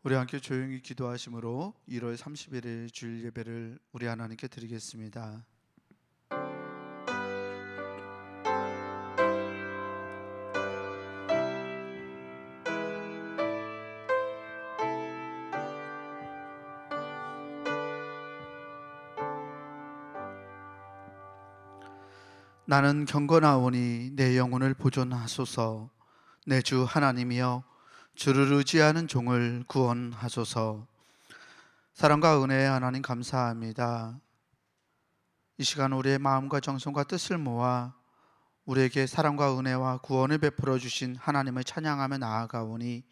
우리 함께 조용히 기도하심으로 1월 31일 주일 예배를 우리 하나님께 드리겠습니다. 나는 경건하오니 내 영혼을 보존하소서. 내 주 하나님이여, 주를 의지하는 종을 구원하소서. 사랑과 은혜의 하나님 감사합니다. 이 시간 우리의 마음과 정성과 뜻을 모아 우리에게 사랑과 은혜와 구원을 베풀어 주신 하나님을 찬양하며 나아가오니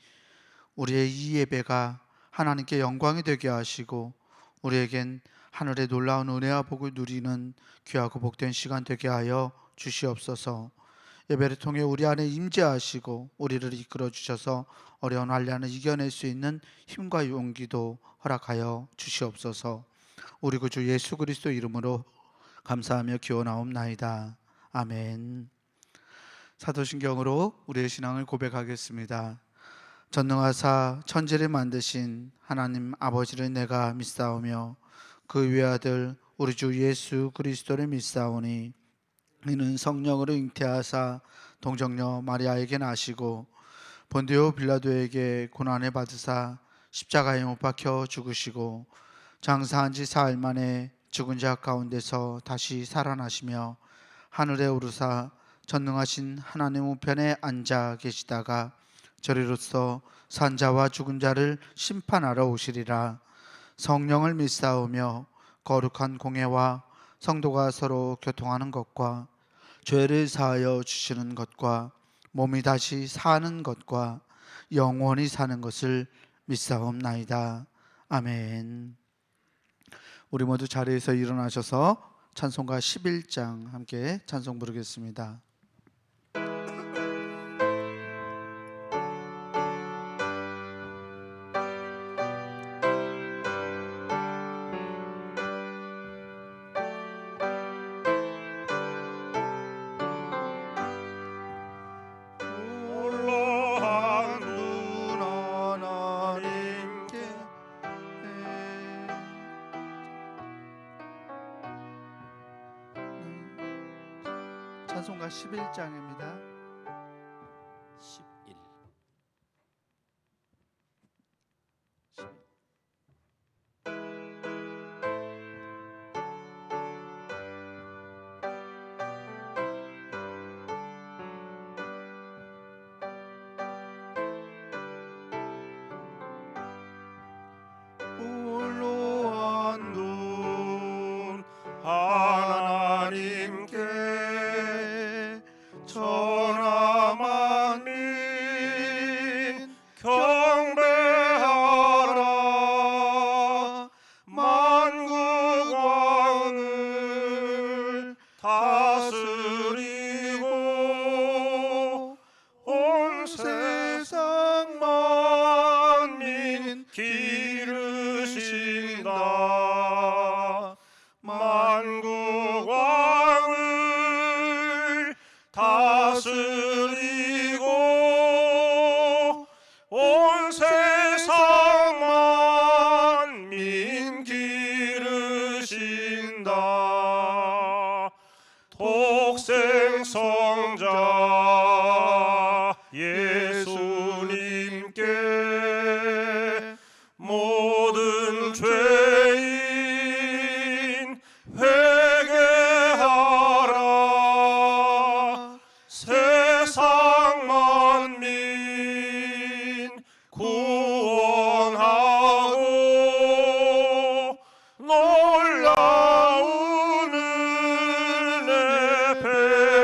우리의 이 예배가 하나님께 영광이 되게 하시고 우리에겐 하늘의 놀라운 은혜와 복을 누리는 귀하고 복된 시간 되게 하여 주시옵소서. 예배를 통해 우리 안에 임재하시고 우리를 이끌어 주셔서 어려운 환난을 이겨낼 수 있는 힘과 용기도 허락하여 주시옵소서. 우리 구주 예수 그리스도 이름으로 감사하며 기원하옵나이다. 아멘. 사도신경으로 우리의 신앙을 고백하겠습니다. 전능하사 천지를 만드신 하나님 아버지를 내가 믿사오며 그 외아들 우리 주 예수 그리스도를 믿사오니 이는 성령으로 잉태하사 동정녀 마리아에게 나시고 본디오 빌라도에게 고난을 받으사 십자가에 못 박혀 죽으시고 장사한 지 사흘 만에 죽은 자 가운데서 다시 살아나시며 하늘에 오르사 전능하신 하나님 우편에 앉아 계시다가 저리로서 산자와 죽은 자를 심판하러 오시리라. 성령을 믿사오며 거룩한 공회와 성도가 서로 교통하는 것과 죄를 사하여 주시는 것과 몸이 다시 사는 것과 영원히 사는 것을 믿사옵나이다. 아멘. 우리 모두 자리에서 일어나셔서 찬송가 11장 함께 찬송 부르겠습니다. 찬송가 11장입니다. 11. 홀로한 분 하나님께 천하 만민 경배하라. 만국 왕을 다스리고 온 세상 만민 기르신다. 만국 왕을 다스리고 온 세상 만민 기르신다. 독생성자 예수님께 모든 죄인 회개하라. 세상 만민 구원하고 놀라운 은혜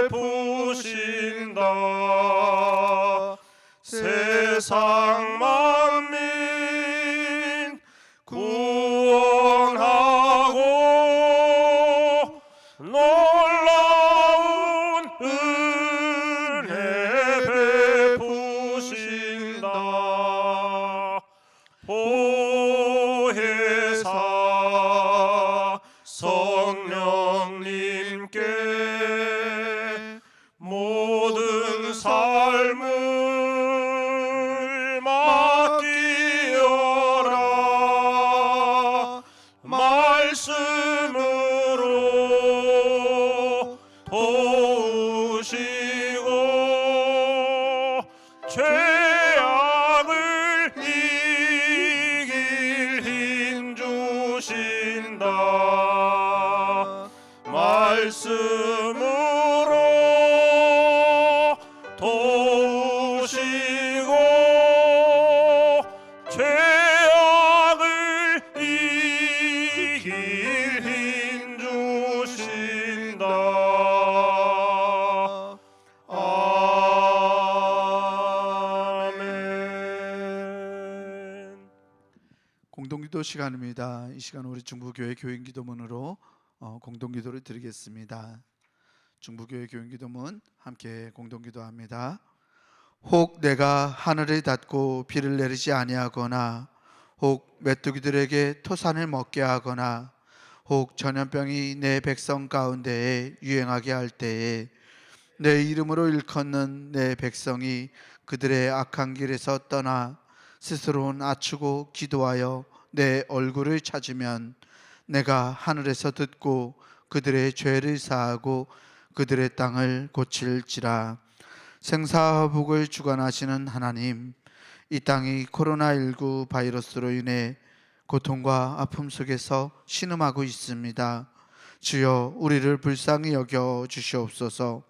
베푸신다. 세상 만민 구원하고 놀라운 은혜 베푸신다. 보혜사 성령님께 모든 삶을 맡기어 이길 힘 주신다. 말씀으로 도우시고 죄악을 이길 힘 주신다. 아멘. 공동기도 시간입니다. 이 시간 우리 중부교회 교인기도문으로 공동기도를 드리겠습니다. 중부교회 교인기도문 함께 공동기도합니다. 혹 내가 하늘을 닫고 비를 내리지 아니하거나, 혹 메뚜기들에게 토산을 먹게 하거나, 혹 전염병이 내 백성 가운데에 유행하게 할 때에 내 이름으로 일컫는 내 백성이 그들의 악한 길에서 떠나 스스로 낮추고 기도하여 내 얼굴을 찾으면 내가 하늘에서 듣고 그들의 죄를 사하고 그들의 땅을 고칠지라. 생사화복을 주관하시는 하나님, 이 땅이 코로나19 바이러스로 인해 고통과 아픔 속에서 신음하고 있습니다. 주여, 우리를 불쌍히 여겨 주시옵소서.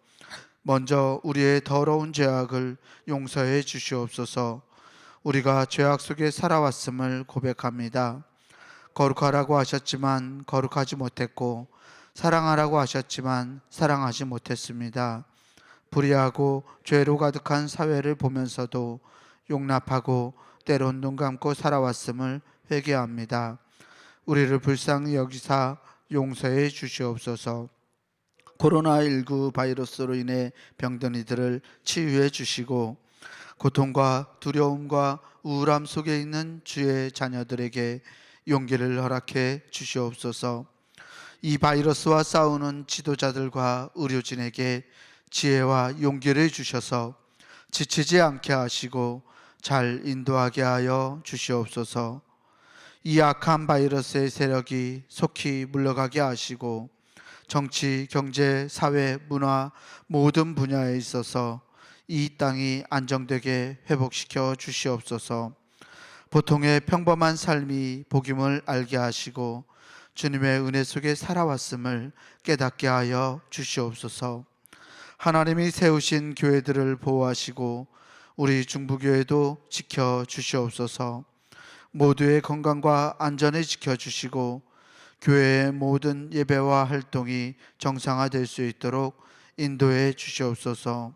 먼저 우리의 더러운 죄악을 용서해 주시옵소서. 우리가 죄악 속에 살아왔음을 고백합니다. 거룩하라고 하셨지만 거룩하지 못했고, 사랑하라고 하셨지만 사랑하지 못했습니다. 불의하고 죄로 가득한 사회를 보면서도 용납하고 때론 눈 감고 살아왔음을 회개합니다. 우리를 불쌍히 여기사 용서해 주시옵소서. 코로나19 바이러스로 인해 병든 이들을 치유해 주시고, 고통과 두려움과 우울함 속에 있는 주의 자녀들에게 용기를 허락해 주시옵소서. 이 바이러스와 싸우는 지도자들과 의료진에게 지혜와 용기를 주셔서 지치지 않게 하시고 잘 인도하게 하여 주시옵소서. 이 악한 바이러스의 세력이 속히 물러가게 하시고 정치, 경제, 사회, 문화 모든 분야에 있어서 이 땅이 안정되게 회복시켜 주시옵소서. 보통의 평범한 삶이 복임을 알게 하시고 주님의 은혜 속에 살아왔음을 깨닫게 하여 주시옵소서. 하나님이 세우신 교회들을 보호하시고 우리 중부교회도 지켜 주시옵소서. 모두의 건강과 안전을 지켜 주시고 교회의 모든 예배와 활동이 정상화될 수 있도록 인도해 주시옵소서.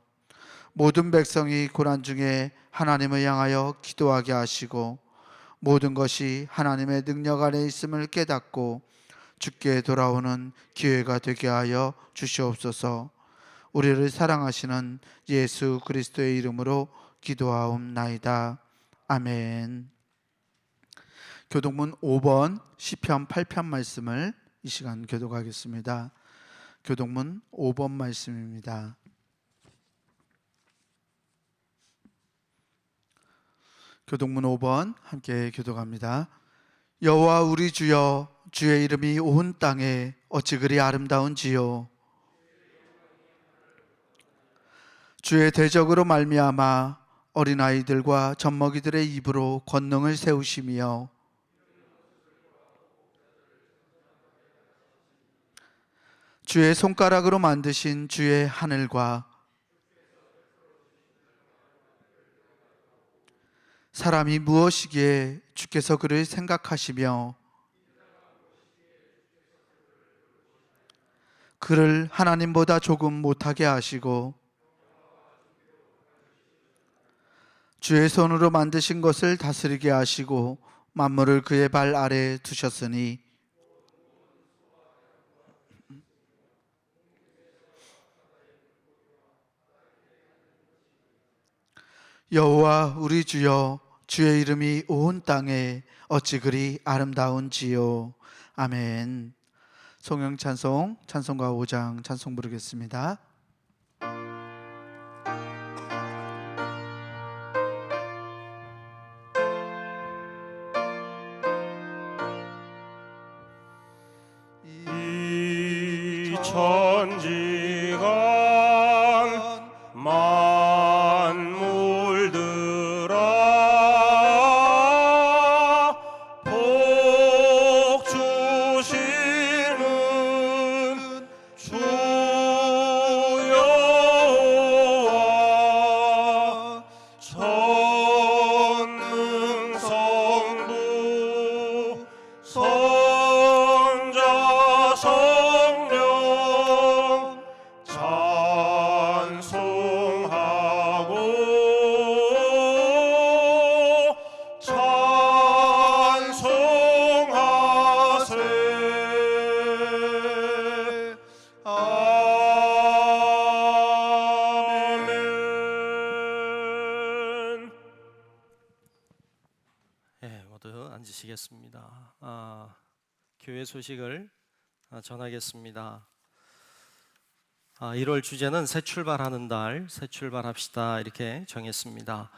모든 백성이 고난 중에 하나님을 향하여 기도하게 하시고 모든 것이 하나님의 능력 안에 있음을 깨닫고 주께 돌아오는 기회가 되게 하여 주시옵소서. 우리를 사랑하시는 예수 그리스도의 이름으로 기도하옵나이다. 아멘. 교독문 5번 시편 8편 말씀을 이 시간 교독하겠습니다. 교독문 5번 말씀입니다. 교독문 5번 함께 교독합니다. 여호와 우리 주여, 주의 이름이 온 땅에 어찌 그리 아름다운지요. 주의 대적으로 말미암아 어린아이들과 젖먹이들의 입으로 권능을 세우시며 주의 손가락으로 만드신 주의 하늘과 사람이 무엇이기에 주께서 그를 생각하시며 그를 하나님보다 조금 못하게 하시고 주의 손으로 만드신 것을 다스리게 하시고 만물을 그의 발 아래에 두셨으니 여호와 우리 주여, 주의 이름이 온 땅에 어찌 그리 아름다운지요. 아멘. 성령 찬송, 찬송가 5장 찬송 부르겠습니다. 이 천지간 만물들아 모두 앉으시겠습니다. 교회 소식을 전하겠습니다. 1월 주제는 새 출발하는 달, 새 출발합시다 이렇게 정했습니다.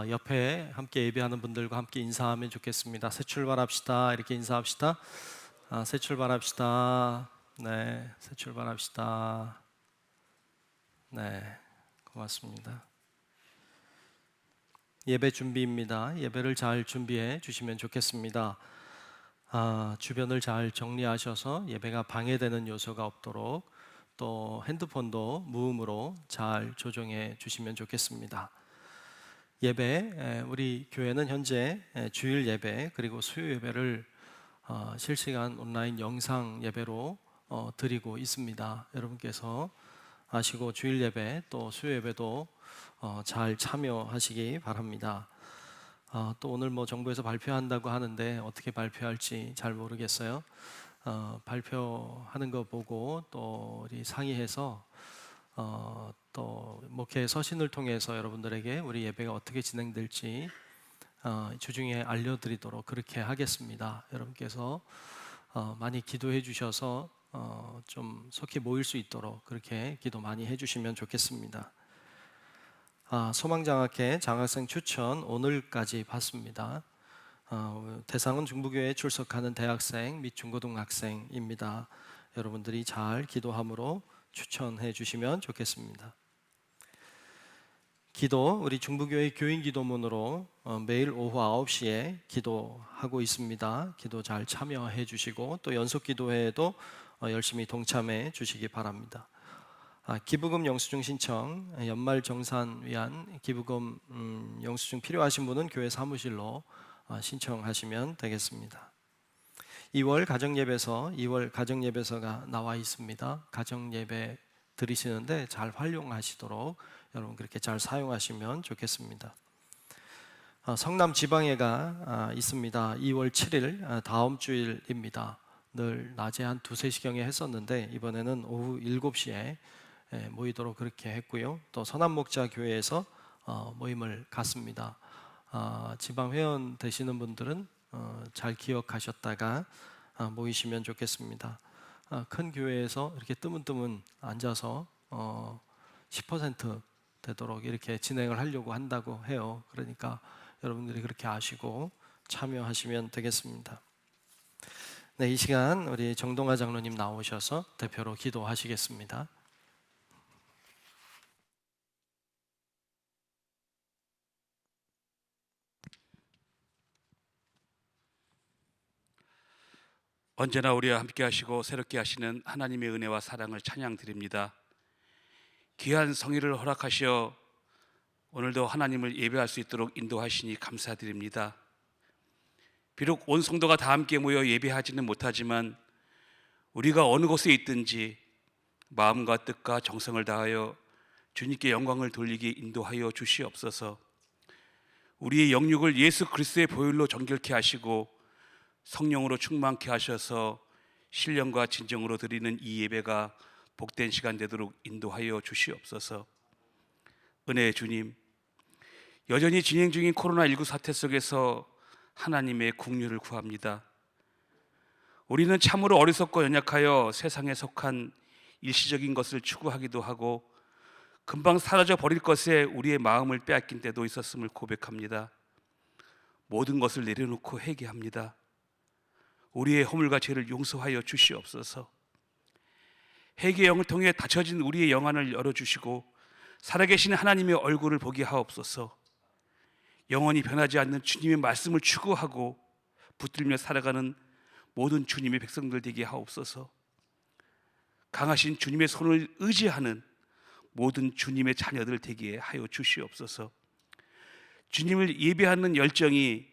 옆에 함께 예배하는 분들과 함께 인사하면 좋겠습니다. 새 출발합시다 이렇게 인사합시다. 새 출발합시다. 네, 새 출발합시다. 네, 고맙습니다. 예배 준비입니다. 예배를 잘 준비해 주시면 좋겠습니다. 주변을 잘 정리하셔서 예배가 방해되는 요소가 없도록 또 핸드폰도 무음으로 잘 조정해 주시면 좋겠습니다. 예배, 우리 교회는 현재 주일 예배 그리고 수요 예배를 실시간 온라인 영상 예배로 드리고 있습니다. 여러분께서 아시고 주일 예배 또 수요 예배도 잘 참여하시기 바랍니다. 또 오늘 정부에서 발표한다고 하는데 어떻게 발표할지 잘 모르겠어요. 발표하는 거 보고 또 우리 상의해서 또 목회 서신을 통해서 여러분들에게 우리 예배가 어떻게 진행될지 주중에 알려드리도록 그렇게 하겠습니다. 여러분께서 많이 기도해 주셔서 좀 속히 모일 수 있도록 그렇게 기도 많이 해주시면 좋겠습니다. 소망장학회 장학생 추천 오늘까지 받습니다. 대상은 중부교회에 출석하는 대학생 및 중고등학생입니다. 여러분들이 잘 기도함으로 추천해 주시면 좋겠습니다. 기도, 우리 중부교회 교인 기도문으로 매일 오후 9시에 기도하고 있습니다. 기도 잘 참여해 주시고 또 연속 기도회에도 열심히 동참해 주시기 바랍니다. 기부금 영수증 신청, 연말 정산 위한 기부금 영수증 필요하신 분은 교회 사무실로 신청하시면 되겠습니다. 2월 가정예배서가 나와 있습니다. 가정예배 드리시는데 잘 활용하시도록 여러분 그렇게 잘 사용하시면 좋겠습니다. 성남 지방회가 있습니다. 2월 7일 다음 주일입니다. 늘 낮에 한 2-3시경에 했었는데 이번에는 오후 7시에 모이도록 그렇게 했고요. 또 선한목자교회에서 모임을 갖습니다. 지방 회원 되시는 분들은 잘 기억하셨다가 모이시면 좋겠습니다. 큰 교회에서 이렇게 뜨문뜨문 앉아서 10% 되도록 이렇게 진행을 하려고 한다고 해요. 그러니까 여러분들이 그렇게 아시고 참여하시면 되겠습니다. 네, 이 시간 우리 정동아 장로님 나오셔서 대표로 기도하시겠습니다. 언제나 우리와 함께 하시고 새롭게 하시는 하나님의 은혜와 사랑을 찬양드립니다. 귀한 성의를 허락하시어 오늘도 하나님을 예배할 수 있도록 인도하시니 감사드립니다. 비록 온 성도가 다 함께 모여 예배하지는 못하지만 우리가 어느 곳에 있든지 마음과 뜻과 정성을 다하여 주님께 영광을 돌리게 인도하여 주시옵소서. 우리의 영육을 예수 그리스도의 보혈로 정결케 하시고 성령으로 충만케 하셔서 신령과 진정으로 드리는 이 예배가 복된 시간 되도록 인도하여 주시옵소서. 은혜의 주님, 여전히 진행 중인 코로나19 사태 속에서 하나님의 긍휼을 구합니다. 우리는 참으로 어리석고 연약하여 세상에 속한 일시적인 것을 추구하기도 하고 금방 사라져 버릴 것에 우리의 마음을 빼앗긴 때도 있었음을 고백합니다. 모든 것을 내려놓고 회개합니다. 우리의 허물과 죄를 용서하여 주시옵소서. 회개의 영을 통해 닫혀진 우리의 영안을 열어주시고 살아계신 하나님의 얼굴을 보게 하옵소서. 영원히 변하지 않는 주님의 말씀을 추구하고 붙들며 살아가는 모든 주님의 백성들 되게 하옵소서. 강하신 주님의 손을 의지하는 모든 주님의 자녀들 되게 하여 주시옵소서. 주님을 예배하는 열정이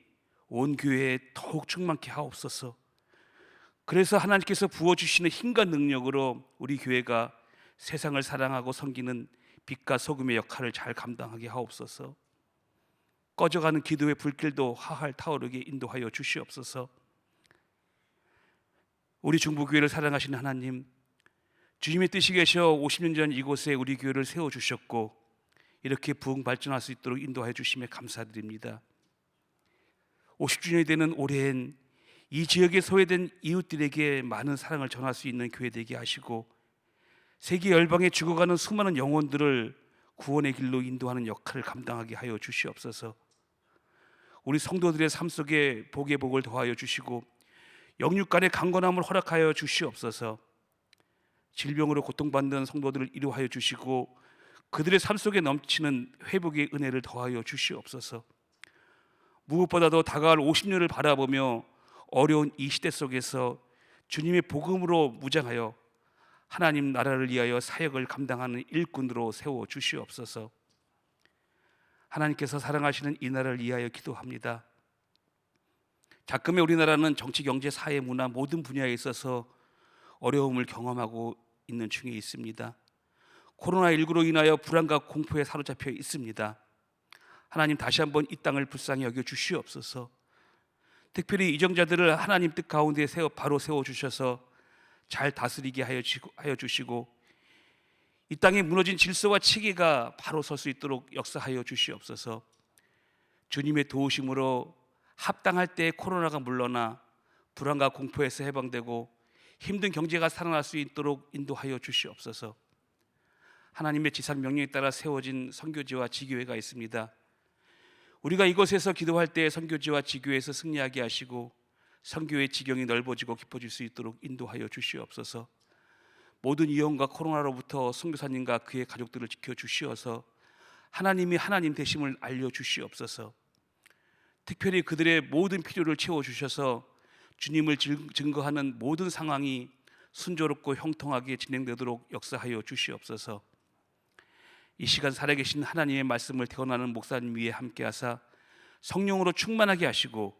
온 교회에 더욱 충만케 하옵소서. 그래서 하나님께서 부어주시는 힘과 능력으로 우리 교회가 세상을 사랑하고 섬기는 빛과 소금의 역할을 잘 감당하게 하옵소서. 꺼져가는 기도의 불길도 화활 타오르게 인도하여 주시옵소서. 우리 중부교회를 사랑하시는 하나님, 주님의 뜻이 계셔 50년 전 이곳에 우리 교회를 세워주셨고 이렇게 부흥 발전할 수 있도록 인도하여 주심에 감사드립니다. 50주년이 되는 올해엔 이 지역에 소외된 이웃들에게 많은 사랑을 전할 수 있는 교회 되게 하시고, 세계 열방에 죽어가는 수많은 영혼들을 구원의 길로 인도하는 역할을 감당하게 하여 주시옵소서. 우리 성도들의 삶 속에 복의 복을 더하여 주시고 영육간의 강건함을 허락하여 주시옵소서. 질병으로 고통받는 성도들을 이루하여 주시고 그들의 삶 속에 넘치는 회복의 은혜를 더하여 주시옵소서. 무엇보다도 다가올 50년을 바라보며 어려운 이 시대 속에서 주님의 복음으로 무장하여 하나님 나라를 위하여 사역을 감당하는 일꾼으로 세워 주시옵소서. 하나님께서 사랑하시는 이 나라를 위하여 기도합니다. 자금의 우리나라는 정치, 경제, 사회, 문화 모든 분야에 있어서 어려움을 경험하고 있는 중에 있습니다. 코로나19로 인하여 불안과 공포에 사로잡혀 있습니다. 하나님 다시 한번 이 땅을 불쌍히 여겨 주시옵소서. 특별히 이정자들을 하나님 뜻 가운데 바로 세워주셔서 잘 다스리게 하여 주시고 이 땅에 무너진 질서와 체계가 바로 설 수 있도록 역사하여 주시옵소서. 주님의 도우심으로 합당할 때 코로나가 물러나 불안과 공포에서 해방되고 힘든 경제가 살아날 수 있도록 인도하여 주시옵소서. 하나님의 지상 명령에 따라 세워진 선교지와 지교회가 있습니다. 우리가 이곳에서 기도할 때 선교지와 지교회에서 승리하게 하시고 선교의 지경이 넓어지고 깊어질 수 있도록 인도하여 주시옵소서. 모든 위험과 코로나로부터 선교사님과 그의 가족들을 지켜주시어서 하나님이 하나님 되심을 알려주시옵소서. 특별히 그들의 모든 필요를 채워주셔서 주님을 증거하는 모든 상황이 순조롭고 형통하게 진행되도록 역사하여 주시옵소서. 이 시간 살아계신 하나님의 말씀을 태어나는 목사님 위에 함께하사 성령으로 충만하게 하시고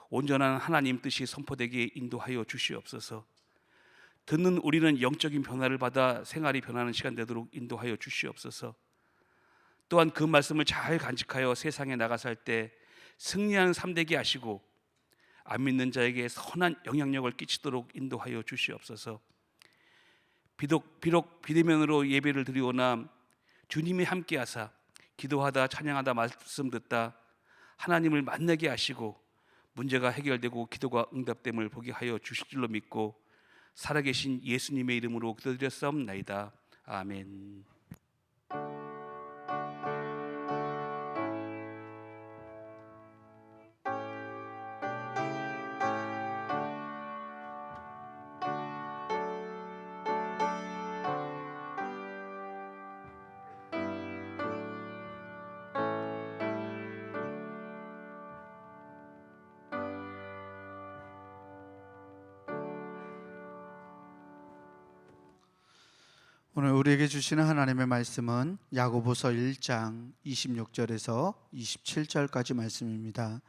온전한 하나님 뜻이 선포되게 인도하여 주시옵소서. 듣는 우리는 영적인 변화를 받아 생활이 변하는 시간 되도록 인도하여 주시옵소서. 또한 그 말씀을 잘 간직하여 세상에 나가서 할 때 승리하는 삶 되게 하시고 안 믿는 자에게 선한 영향력을 끼치도록 인도하여 주시옵소서. 비록 비대면으로 예배를 드리오나 주님이 함께하사 기도하다 찬양하다 말씀 듣다 하나님을 만나게 하시고 문제가 해결되고 기도가 응답됨을 보게 하여 주실 줄로 믿고 살아계신 예수님의 이름으로 기도드렸사옵나이다. 아멘. 오늘 우리에게 주시는 하나님의 말씀은 야고보서 1장 26절에서 27절까지 말씀입니다.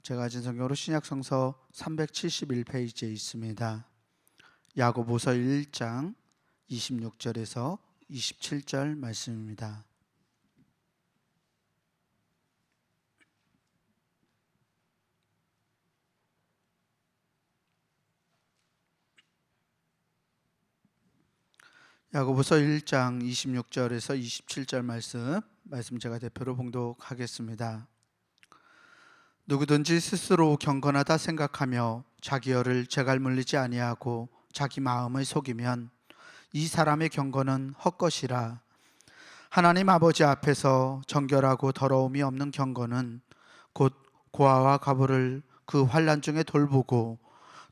제가 가진 성경으로 신약성서 371페이지에 있습니다. 야고보서 1장 26절에서 27절 말씀입니다. 야고보서 1장 26절에서 27절 말씀 제가 대표로 봉독하겠습니다. 누구든지 스스로 경건하다 생각하며 자기 열을 제갈 물리지 아니하고 자기 마음을 속이면 이 사람의 경건은 헛것이라. 하나님 아버지 앞에서 정결하고 더러움이 없는 경건은 곧 고아와 과부를 그 환난 중에 돌보고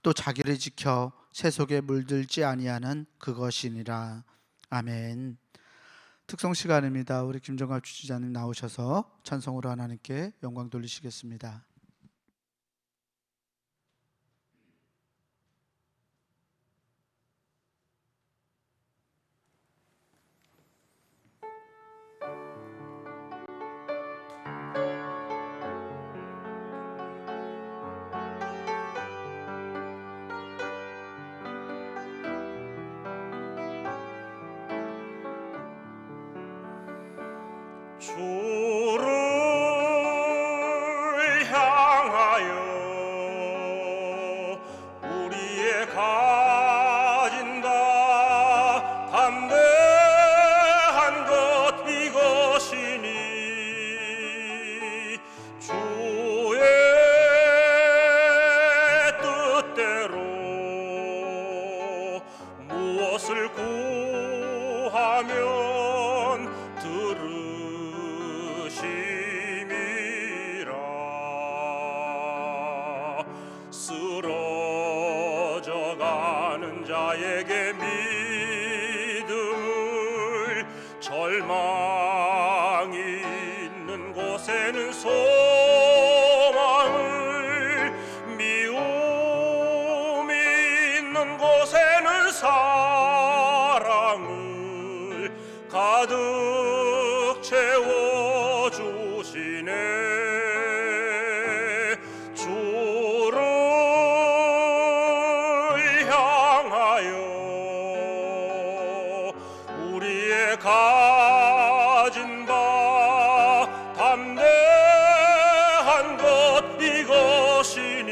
또 자기를 지켜 새 속에 물들지 아니하는 그것이니라. 아멘. 특송 시간입니다. 우리 김정갑 주지자님 나오셔서 찬송으로 하나님께 영광 돌리시겠습니다. 주를 향하여 우리의 가진 바 담대한 것 이것이니 주의 나에게 믿음을, 절망이 있는 곳에는 소망을, 미움이 있는 곳에는 사랑을 가득 채워주시네. 주를 향하여 우리의 가진 바 담대한 것 이것이니,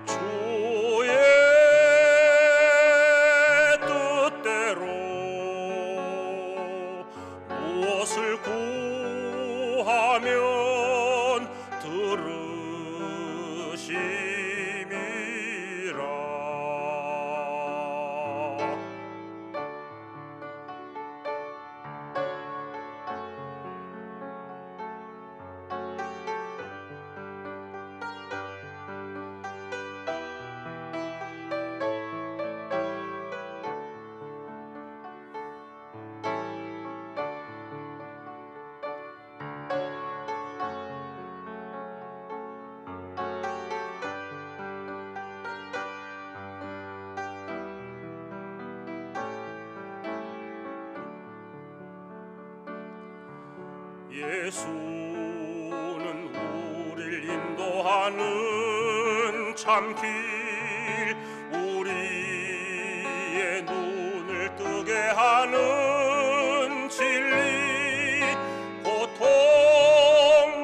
주의 뜻대로 무엇을 구하면 들으심이라. 예수는 우리를 인도하는 참길, 우리의 눈을 뜨게 하는 진리, 고통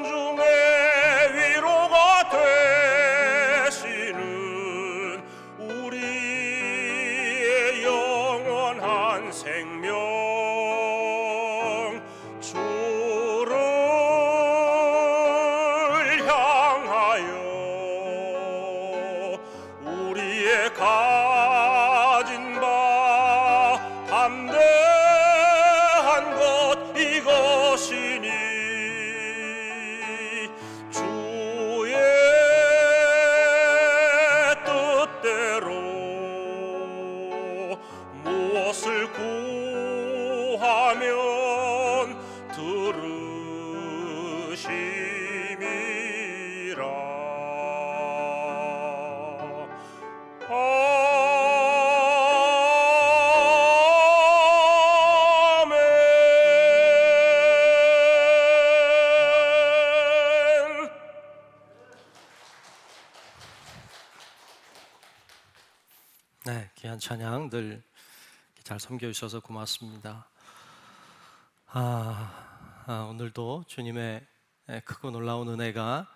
중에 위로가 되시는 우리의 영원한 생명, 가진 바 담대한 것 이것이니, 주의 뜻대로 무엇을 구하면 들으심이라. 네, 귀한 찬양 늘 잘 섬겨주셔서 고맙습니다. 오늘도 주님의 크고 놀라운 은혜가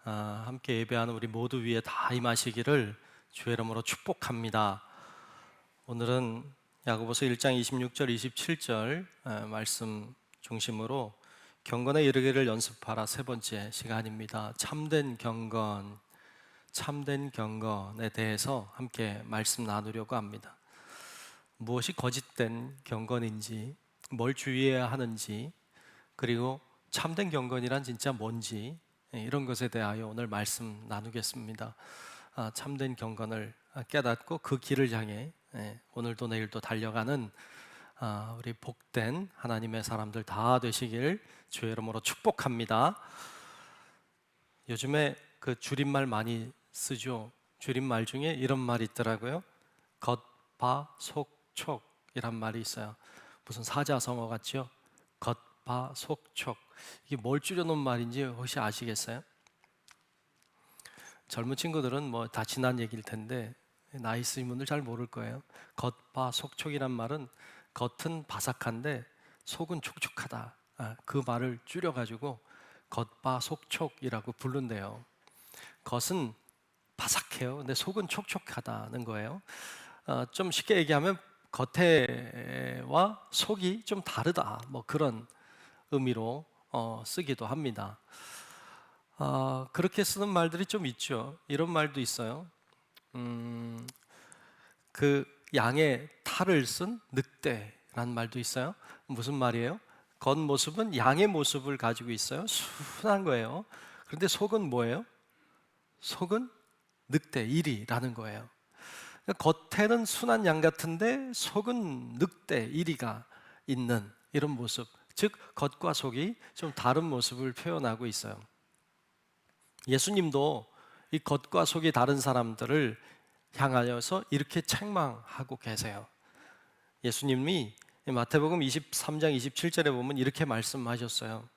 함께 예배하는 우리 모두 위에 다 임하시기를 주의 이름으로 축복합니다. 오늘은 야고보서 1장 26절 27절 말씀 중심으로 경건에 이르기를 연습하라 세 번째 시간입니다. 참된 경건에 대해서 함께 말씀 나누려고 합니다. 무엇이 거짓된 경건인지, 뭘 주의해야 하는지, 그리고 참된 경건이란 진짜 뭔지, 이런 것에 대하여 오늘 말씀 나누겠습니다. 참된 경건을 깨닫고 그 길을 향해 오늘도 내일도 달려가는 우리 복된 하나님의 사람들 다 되시길 주의 이름으로 축복합니다. 요즘에 그 줄임말 많이 쓰죠. 줄임말 중에 이런 말이 있더라고요. 겉바속촉이란 말이 있어요. 무슨 사자성어 같죠? 겉바속촉. 이게 뭘 줄여놓은 말인지 혹시 아시겠어요? 젊은 친구들은 뭐 다 지난 얘기일 텐데 나이 있으신 분들 잘 모를 거예요. 겉바속촉이란 말은 겉은 바삭한데 속은 촉촉하다. 그 말을 줄여가지고 겉바속촉이라고 부른대요. 겉은 바삭해요. 근데 속은 촉촉하다는 거예요. 좀 쉽게 얘기하면 겉에와 속이 좀 다르다. 뭐 그런 의미로 쓰기도 합니다. 그렇게 쓰는 말들이 좀 있죠. 이런 말도 있어요. 그 양의 탈을 쓴 늑대라는 말도 있어요. 무슨 말이에요? 겉모습은 양의 모습을 가지고 있어요. 순한 거예요. 그런데 속은 뭐예요? 속은 늑대, 이리라는 거예요. 겉에는 순한 양 같은데 속은 늑대, 이리가 있는 이런 모습, 즉 겉과 속이 좀 다른 모습을 표현하고 있어요. 예수님도 이 겉과 속이 다른 사람들을 향하여서 이렇게 책망하고 계세요. 예수님이 마태복음 23장 27절에 보면 이렇게 말씀하셨어요.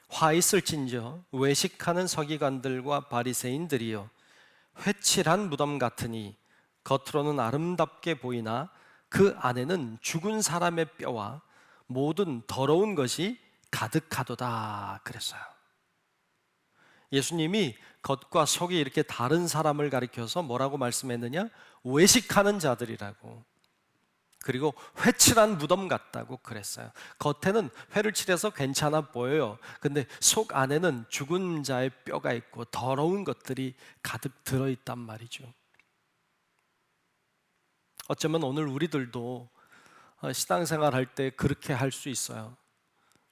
화 있을진저 외식하는 서기관들과 바리새인들이여, 회칠한 무덤 같으니 겉으로는 아름답게 보이나 그 안에는 죽은 사람의 뼈와 모든 더러운 것이 가득하도다 그랬어요. 예수님이 겉과 속이 이렇게 다른 사람을 가리켜서 뭐라고 말씀했느냐? 외식하는 자들이라고, 그리고 회칠한 무덤 같다고 그랬어요. 겉에는 회를 칠해서 괜찮아 보여요. 근데 속 안에는 죽은 자의 뼈가 있고 더러운 것들이 가득 들어있단 말이죠. 어쩌면 오늘 우리들도 신앙생활 할 때 그렇게 할 수 있어요.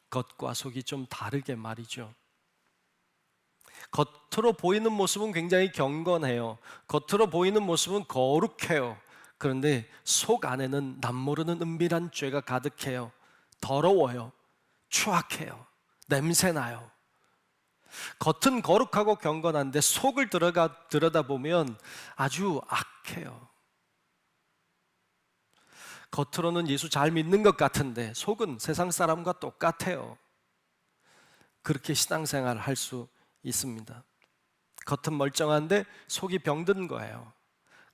겉과 속이 좀 다르게 말이죠. 겉으로 보이는 모습은 굉장히 경건해요. 겉으로 보이는 모습은 거룩해요. 그런데 속 안에는 남모르는 은밀한 죄가 가득해요. 더러워요. 추악해요. 냄새나요. 겉은 거룩하고 경건한데 속을 들여다보면 아주 악해요. 겉으로는 예수 잘 믿는 것 같은데 속은 세상 사람과 똑같아요. 그렇게 신앙생활 할 수 있습니다. 겉은 멀쩡한데 속이 병든 거예요.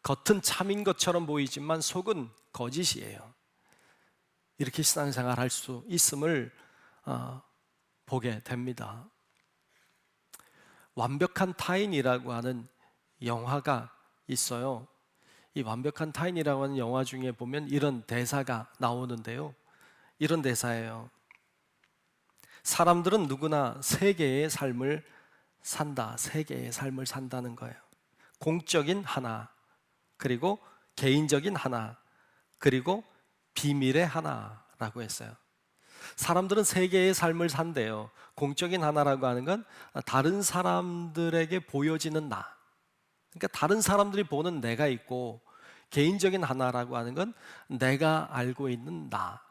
겉은 참인 것처럼 보이지만 속은 거짓이에요. 이렇게 신앙생활 할 수 있음을 보게 됩니다. 완벽한 타인이라고 하는 영화가 있어요. 이 완벽한 타인이라고 하는 영화 중에 보면 이런 대사가 나오는데요. 이런 대사예요. 사람들은 누구나 세 개의 삶을 산다. 세 개의 삶을 산다는 거예요. 공적인 하나, 그리고 개인적인 하나, 그리고 비밀의 하나라고 했어요. 사람들은 세 개의 삶을 산대요. 공적인 하나라고 하는 건 다른 사람들에게 보여지는 나, 그러니까 다른 사람들이 보는 내가 있고, 개인적인 하나라고 하는 건 내가 알고 있는 나.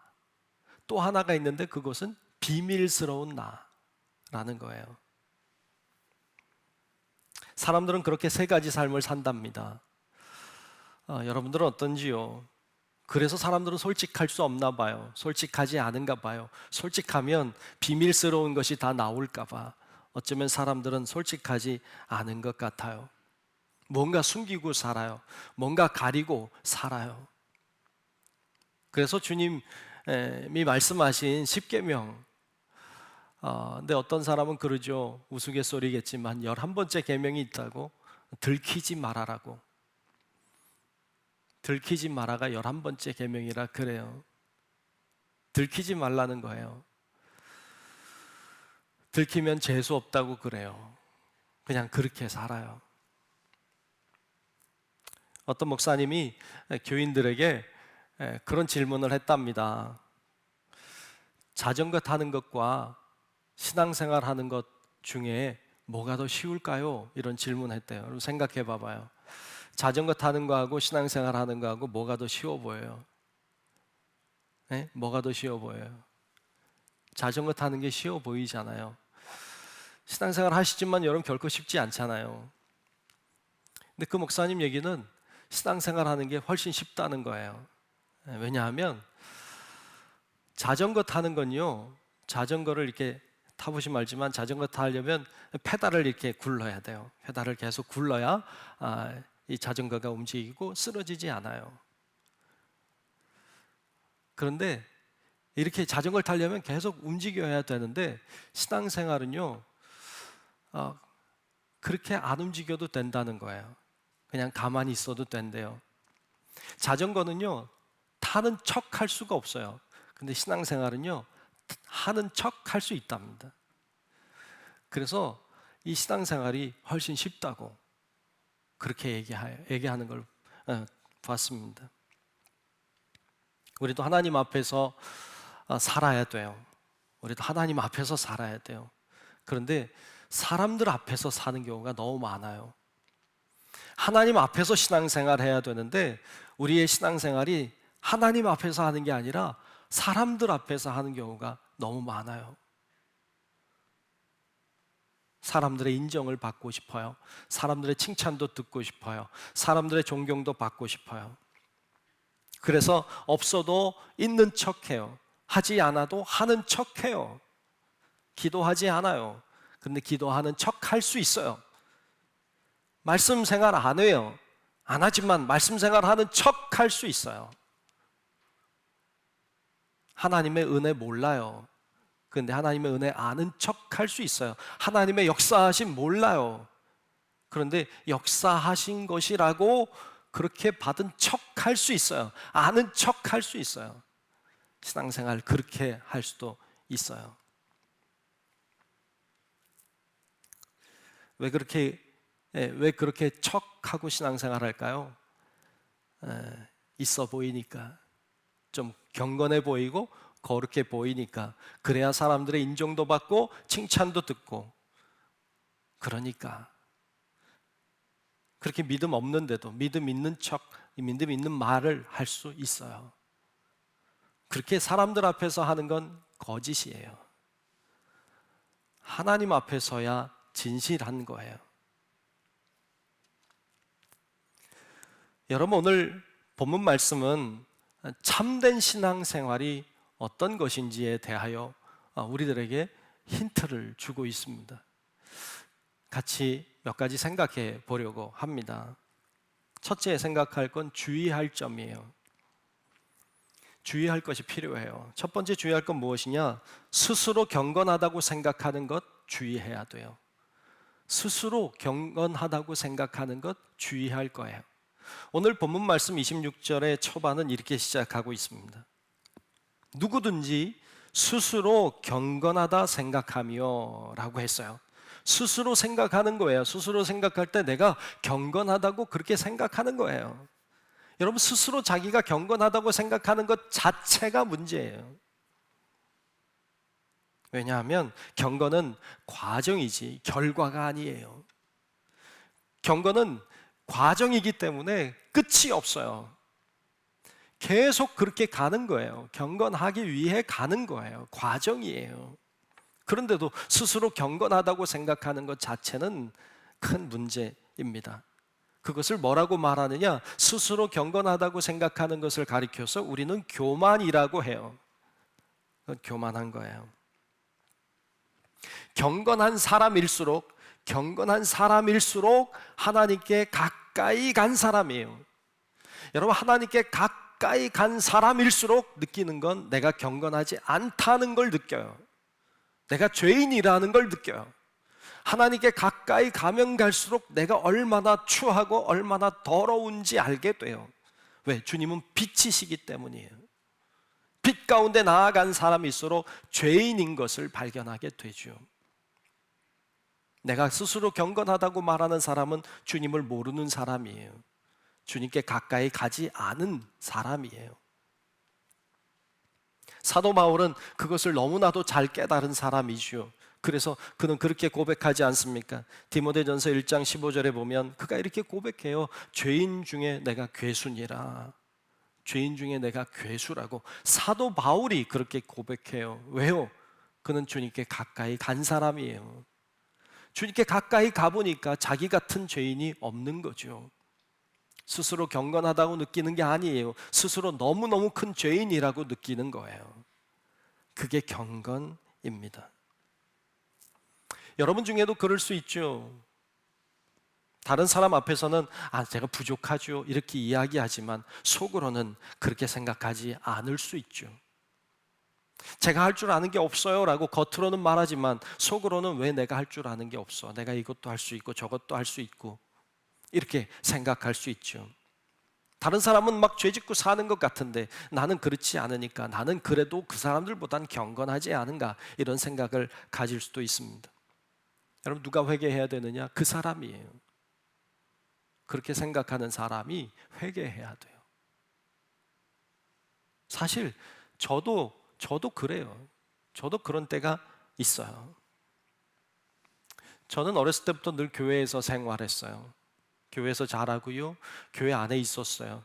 또 하나가 있는데 그것은 비밀스러운 나라는 거예요. 사람들은 그렇게 세 가지 삶을 산답니다. 여러분들은 어떤지요? 그래서 사람들은 솔직할 수 없나 봐요. 솔직하지 않은가 봐요. 솔직하면 비밀스러운 것이 다 나올까 봐 어쩌면 사람들은 솔직하지 않은 것 같아요. 뭔가 숨기고 살아요. 뭔가 가리고 살아요. 그래서 주님이 말씀하신 십계명, 근데 어떤 사람은 그러죠. 우스갯소리겠지만 11번째 계명이 있다고, 들키지 말아라고. 들키지 마라가 11번째 계명이라 그래요. 들키지 말라는 거예요. 들키면 재수 없다고 그래요. 그냥 그렇게 살아요. 어떤 목사님이 교인들에게 그런 질문을 했답니다. 자전거 타는 것과 신앙생활 하는 것 중에 뭐가 더 쉬울까요? 이런 질문했대요. 여러분 생각해 봐봐요. 자전거 타는 거하고 신앙생활 하는 거하고 뭐가 더 쉬워 보여요? 네? 뭐가 더 쉬워 보여요? 자전거 타는 게 쉬워 보이잖아요. 신앙생활 하시지만 여러분 결코 쉽지 않잖아요. 근데 그 목사님 얘기는 신앙생활 하는 게 훨씬 쉽다는 거예요. 왜냐하면 자전거 타는 건요, 자전거를 이렇게 타보시면 알지만 자전거 타려면 페달을 이렇게 굴러야 돼요. 페달을 계속 굴러야 이 자전거가 움직이고 쓰러지지 않아요. 그런데 이렇게 자전거를 타려면 계속 움직여야 되는데 신앙생활은요, 그렇게 안 움직여도 된다는 거예요. 그냥 가만히 있어도 된대요. 자전거는요, 타는 척 할 수가 없어요. 근데 신앙생활은요, 하는 척 할 수 있답니다. 그래서 이 신앙생활이 훨씬 쉽다고 그렇게 얘기하는 걸 봤습니다. 우리도 하나님 앞에서 살아야 돼요. 우리도 하나님 앞에서 살아야 돼요. 그런데 사람들 앞에서 사는 경우가 너무 많아요. 하나님 앞에서 신앙생활 해야 되는데 우리의 신앙생활이 하나님 앞에서 하는 게 아니라 사람들 앞에서 하는 경우가 너무 많아요. 사람들의 인정을 받고 싶어요. 사람들의 칭찬도 듣고 싶어요. 사람들의 존경도 받고 싶어요. 그래서 없어도 있는 척해요. 하지 않아도 하는 척해요. 기도하지 않아요. 근데 기도하는 척 할 수 있어요. 말씀 생활 안 해요. 안 하지만 말씀 생활 하는 척 할 수 있어요. 하나님의 은혜 몰라요. 근데 하나님의 은혜 아는 척 할 수 있어요. 하나님의 역사하심 몰라요. 그런데 역사하신 것이라고 그렇게 받은 척 할 수 있어요. 아는 척 할 수 있어요. 신앙생활 그렇게 할 수도 있어요. 왜 그렇게 척하고 신앙생활 할까요? 있어 보이니까, 좀 경건해 보이고 거룩해 보이니까, 그래야 사람들의 인정도 받고 칭찬도 듣고, 그러니까 그렇게 믿음 없는데도 믿음 있는 척, 믿음 있는 말을 할 수 있어요. 그렇게 사람들 앞에서 하는 건 거짓이에요. 하나님 앞에서야 진실한 거예요. 여러분, 오늘 본문 말씀은 참된 신앙생활이 어떤 것인지에 대하여 우리들에게 힌트를 주고 있습니다. 같이 몇 가지 생각해 보려고 합니다. 첫째 생각할 건 주의할 점이에요. 주의할 것이 필요해요. 첫 번째 주의할 건 무엇이냐? 스스로 경건하다고 생각하는 것 주의해야 돼요. 스스로 경건하다고 생각하는 것 주의할 거예요. 오늘 본문 말씀 26절의 초반은 이렇게 시작하고 있습니다. 누구든지 스스로 경건하다 생각하며 라고 했어요. 스스로 생각하는 거예요. 스스로 생각할 때 내가 경건하다고 그렇게 생각하는 거예요. 여러분, 스스로 자기가 경건하다고 생각하는 것 자체가 문제예요. 왜냐하면 경건은 과정이지 결과가 아니에요. 경건은 과정이기 때문에 끝이 없어요. 계속 그렇게 가는 거예요. 경건하기 위해 가는 거예요. 과정이에요. 그런데도 스스로 경건하다고 생각하는 것 자체는 큰 문제입니다. 그것을 뭐라고 말하느냐? 스스로 경건하다고 생각하는 것을 가리켜서 우리는 교만이라고 해요. 그건 교만한 거예요. 경건한 사람일수록 하나님께 가까이 간 사람이에요. 여러분, 하나님께 가까이 간 사람일수록 느끼는 건 내가 경건하지 않다는 걸 느껴요. 내가 죄인이라는 걸 느껴요. 하나님께 가까이 가면 갈수록 내가 얼마나 추하고 얼마나 더러운지 알게 돼요. 왜? 주님은 빛이시기 때문이에요. 빛 가운데 나아간 사람일수록 죄인인 것을 발견하게 되죠. 내가 스스로 경건하다고 말하는 사람은 주님을 모르는 사람이에요. 주님께 가까이 가지 않은 사람이에요. 사도 바울은 그것을 너무나도 잘 깨달은 사람이죠. 그래서 그는 그렇게 고백하지 않습니까? 디모데전서 1장 15절에 보면 그가 이렇게 고백해요. 죄인 중에 내가 괴수니라. 죄인 중에 내가 괴수라고 사도 바울이 그렇게 고백해요. 왜요? 그는 주님께 가까이 간 사람이에요. 주님께 가까이 가보니까 자기 같은 죄인이 없는 거죠. 스스로 경건하다고 느끼는 게 아니에요. 스스로 너무너무 큰 죄인이라고 느끼는 거예요. 그게 경건입니다. 여러분 중에도 그럴 수 있죠. 다른 사람 앞에서는 제가 부족하죠 이렇게 이야기하지만 속으로는 그렇게 생각하지 않을 수 있죠. 제가 할 줄 아는 게 없어요 라고 겉으로는 말하지만 속으로는 왜 내가 할 줄 아는 게 없어, 내가 이것도 할 수 있고 저것도 할 수 있고 이렇게 생각할 수 있죠. 다른 사람은 막 죄짓고 사는 것 같은데 나는 그렇지 않으니까 나는 그래도 그 사람들보단 경건하지 않은가, 이런 생각을 가질 수도 있습니다. 여러분, 누가 회개해야 되느냐? 그 사람이에요. 그렇게 생각하는 사람이 회개해야 돼요. 사실 저도 그래요. 저도 그런 때가 있어요. 저는 어렸을 때부터 늘 교회에서 생활했어요. 교회에서 자라고요. 교회 안에 있었어요.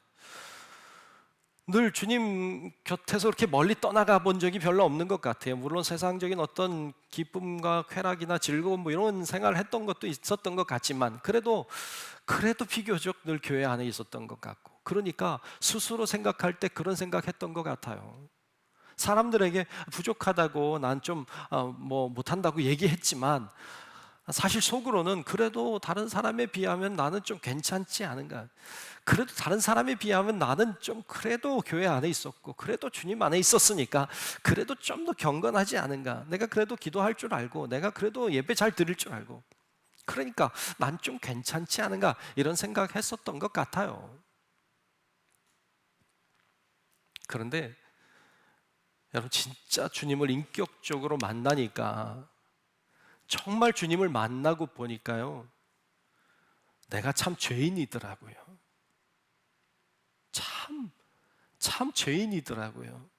늘 주님 곁에서 그렇게 멀리 떠나가 본 적이 별로 없는 것 같아요. 물론 세상적인 어떤 기쁨과 쾌락이나 즐거움 뭐 이런 생활을 했던 것도 있었던 것 같지만 그래도 비교적 늘 교회 안에 있었던 것 같고, 그러니까 스스로 생각할 때 그런 생각했던 것 같아요. 사람들에게 부족하다고 난 좀 못한다고 얘기했지만 사실 속으로는 그래도 다른 사람에 비하면 나는 좀 괜찮지 않은가, 그래도 다른 사람에 비하면 나는 좀 그래도 교회 안에 있었고 그래도 주님 안에 있었으니까 그래도 좀 더 경건하지 않은가, 내가 그래도 기도할 줄 알고 내가 그래도 예배 잘 드릴 줄 알고 그러니까 난 좀 괜찮지 않은가, 이런 생각했었던 것 같아요. 그런데 여러분, 진짜 주님을 인격적으로 만나니까, 정말 주님을 만나고 보니까요, 내가 참 죄인이더라고요. 참 죄인이더라고요.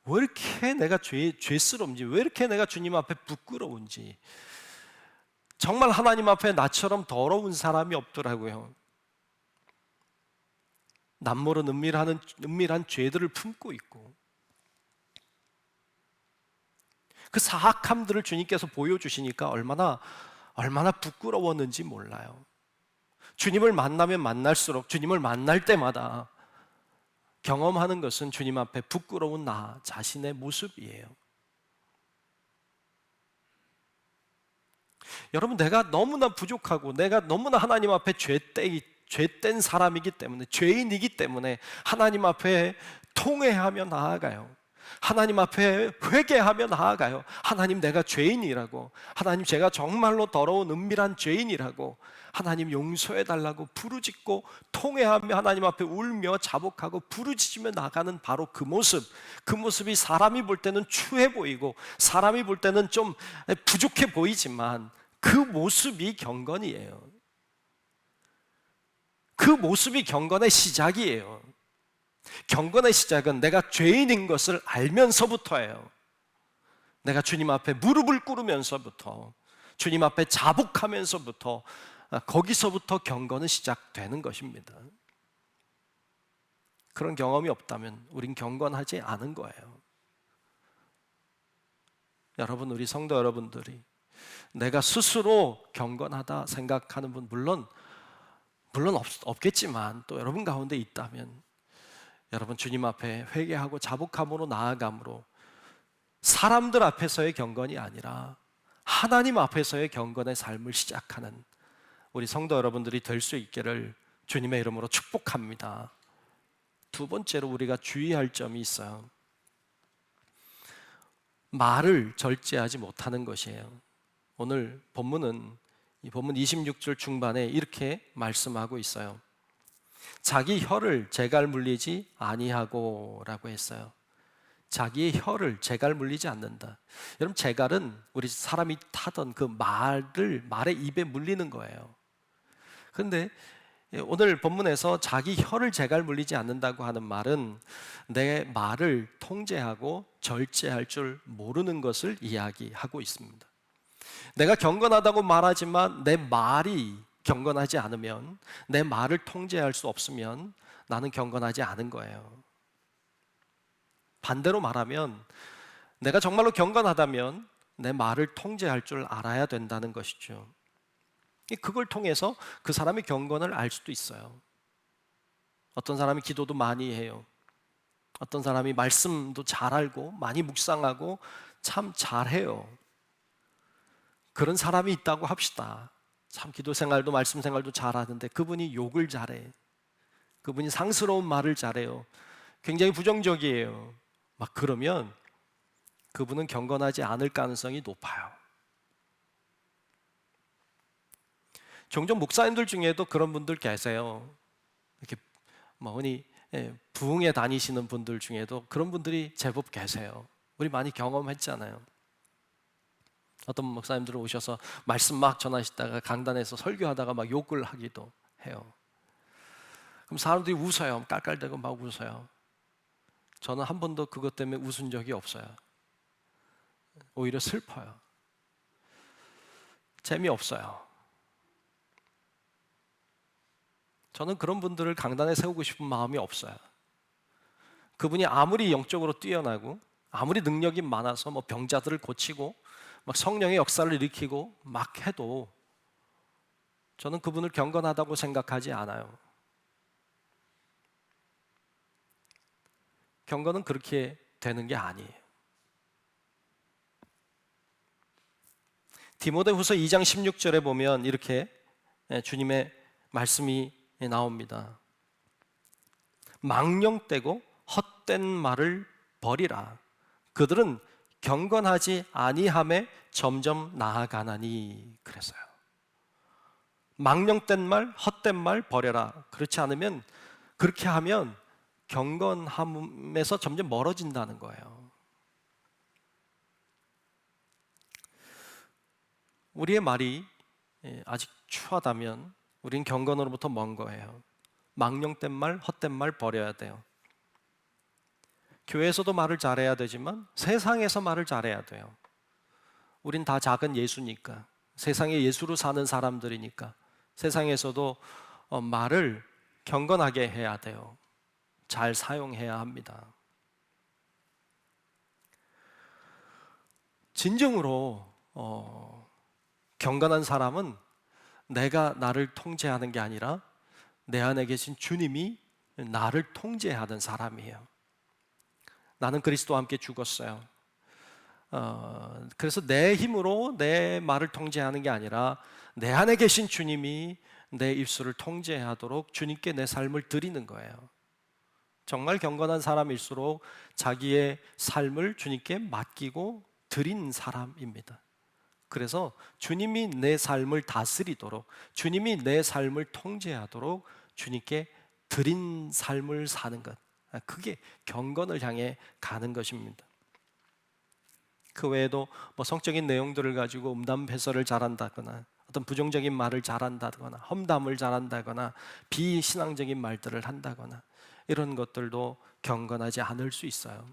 왜 이렇게 내가 죄스러운지, 왜 이렇게 내가 주님 앞에 부끄러운지, 정말 하나님 앞에 나처럼 더러운 사람이 없더라고요. 남모른 은밀한 죄들을 품고 있고, 그 사악함들을 주님께서 보여주시니까 얼마나 부끄러웠는지 몰라요. 주님을 만나면 만날수록, 주님을 만날 때마다 경험하는 것은 주님 앞에 부끄러운 나 자신의 모습이에요. 여러분, 내가 너무나 부족하고 내가 너무나 하나님 앞에 죄된 사람이기 때문에, 죄인이기 때문에 하나님 앞에 통회하며 나아가요. 하나님 앞에 회개하며 나아가요. 하나님, 내가 죄인이라고, 하나님 제가 정말로 더러운 은밀한 죄인이라고, 하나님 용서해 달라고 부르짖고 통회하며 하나님 앞에 울며 자복하고 부르짖으며 나가는 바로 그 모습이 사람이 볼 때는 추해 보이고 사람이 볼 때는 좀 부족해 보이지만 그 모습이 경건이에요. 그 모습이 경건의 시작이에요. 경건의 시작은 내가 죄인인 것을 알면서부터예요. 내가 주님 앞에 무릎을 꿇으면서부터, 주님 앞에 자복하면서부터, 거기서부터 경건은 시작되는 것입니다. 그런 경험이 없다면 우린 경건하지 않은 거예요. 여러분, 우리 성도 여러분들이 내가 스스로 경건하다 생각하는 분 물론 없겠지만 또 여러분 가운데 있다면, 여러분 주님 앞에 회개하고 자복함으로 나아감으로 사람들 앞에서의 경건이 아니라 하나님 앞에서의 경건의 삶을 시작하는 우리 성도 여러분들이 될 수 있기를 주님의 이름으로 축복합니다. 두 번째로 우리가 주의할 점이 있어요. 말을 절제하지 못하는 것이에요. 오늘 본문은 이 본문 26절 중반에 이렇게 말씀하고 있어요. 자기 혀를 제갈 물리지 아니하고 라고 했어요. 자기의 혀를 제갈 물리지 않는다. 여러분, 제갈은 우리 사람이 타던 그 말의 입에 물리는 거예요. 그런데 오늘 본문에서 자기 혀를 제갈 물리지 않는다고 하는 말은 내 말을 통제하고 절제할 줄 모르는 것을 이야기하고 있습니다. 내가 경건하다고 말하지만 내 말이 경건하지 않으면, 내 말을 통제할 수 없으면 나는 경건하지 않은 거예요. 반대로 말하면 내가 정말로 경건하다면 내 말을 통제할 줄 알아야 된다는 것이죠. 그걸 통해서 그 사람의 경건을 알 수도 있어요. 어떤 사람이 기도도 많이 해요. 어떤 사람이 말씀도 잘 알고 많이 묵상하고 참 잘해요. 그런 사람이 있다고 합시다. 참 기도 생활도 말씀 생활도 잘하는데 그분이 욕을 잘해. 그분이 상스러운 말을 잘해요. 굉장히 부정적이에요. 막 그러면 그분은 경건하지 않을 가능성이 높아요. 종종 목사님들 중에도 그런 분들 계세요. 이렇게 흔히 부흥회 다니시는 분들 중에도 그런 분들이 제법 계세요. 우리 많이 경험했잖아요. 어떤 목사님들 오셔서 말씀 막 전하시다가 강단에서 설교하다가 막 욕을 하기도 해요. 그럼 사람들이 웃어요. 깔깔대고 막 웃어요. 저는 한 번도 그것 때문에 웃은 적이 없어요. 오히려 슬퍼요. 재미없어요. 저는 그런 분들을 강단에 세우고 싶은 마음이 없어요. 그분이 아무리 영적으로 뛰어나고 아무리 능력이 많아서 뭐 병자들을 고치고 막 성령의 역사를 일으키고 막 해도 저는 그분을 경건하다고 생각하지 않아요. 경건은 그렇게 되는 게 아니에요. 디모데후서 2장 16절에 보면 이렇게 주님의 말씀이 나옵니다. 망령되고 헛된 말을 버리라. 그들은 경건하지 아니함에 점점 나아가나니. 그랬어요. 망령된 말, 헛된 말 버려라. 그렇지 않으면, 그렇게 하면 경건함에서 점점 멀어진다는 거예요. 우리의 말이 아직 추하다면 우린 경건으로부터 먼 거예요. 망령된 말, 헛된 말 버려야 돼요. 교회에서도 말을 잘해야 되지만 세상에서 말을 잘해야 돼요. 우린 다 작은 예수니까, 세상에 예수로 사는 사람들이니까 세상에서도 말을 경건하게 해야 돼요. 잘 사용해야 합니다. 진정으로 경건한 사람은 내가 나를 통제하는 게 아니라 내 안에 계신 주님이 나를 통제하는 사람이에요. 나는 그리스도와 함께 죽었어요. 그래서 내 힘으로 내 말을 통제하는 게 아니라 내 안에 계신 주님이 내 입술을 통제하도록 주님께 내 삶을 드리는 거예요. 정말 경건한 사람일수록 자기의 삶을 주님께 맡기고 드린 사람입니다. 그래서 주님이 내 삶을 다스리도록, 주님이 내 삶을 통제하도록 주님께 드린 삶을 사는 것, 그게 경건을 향해 가는 것입니다. 그 외에도 뭐 성적인 내용들을 가지고 음담패설을 잘한다거나 어떤 부정적인 말을 잘한다거나 험담을 잘한다거나 비신앙적인 말들을 한다거나 이런 것들도 경건하지 않을 수 있어요.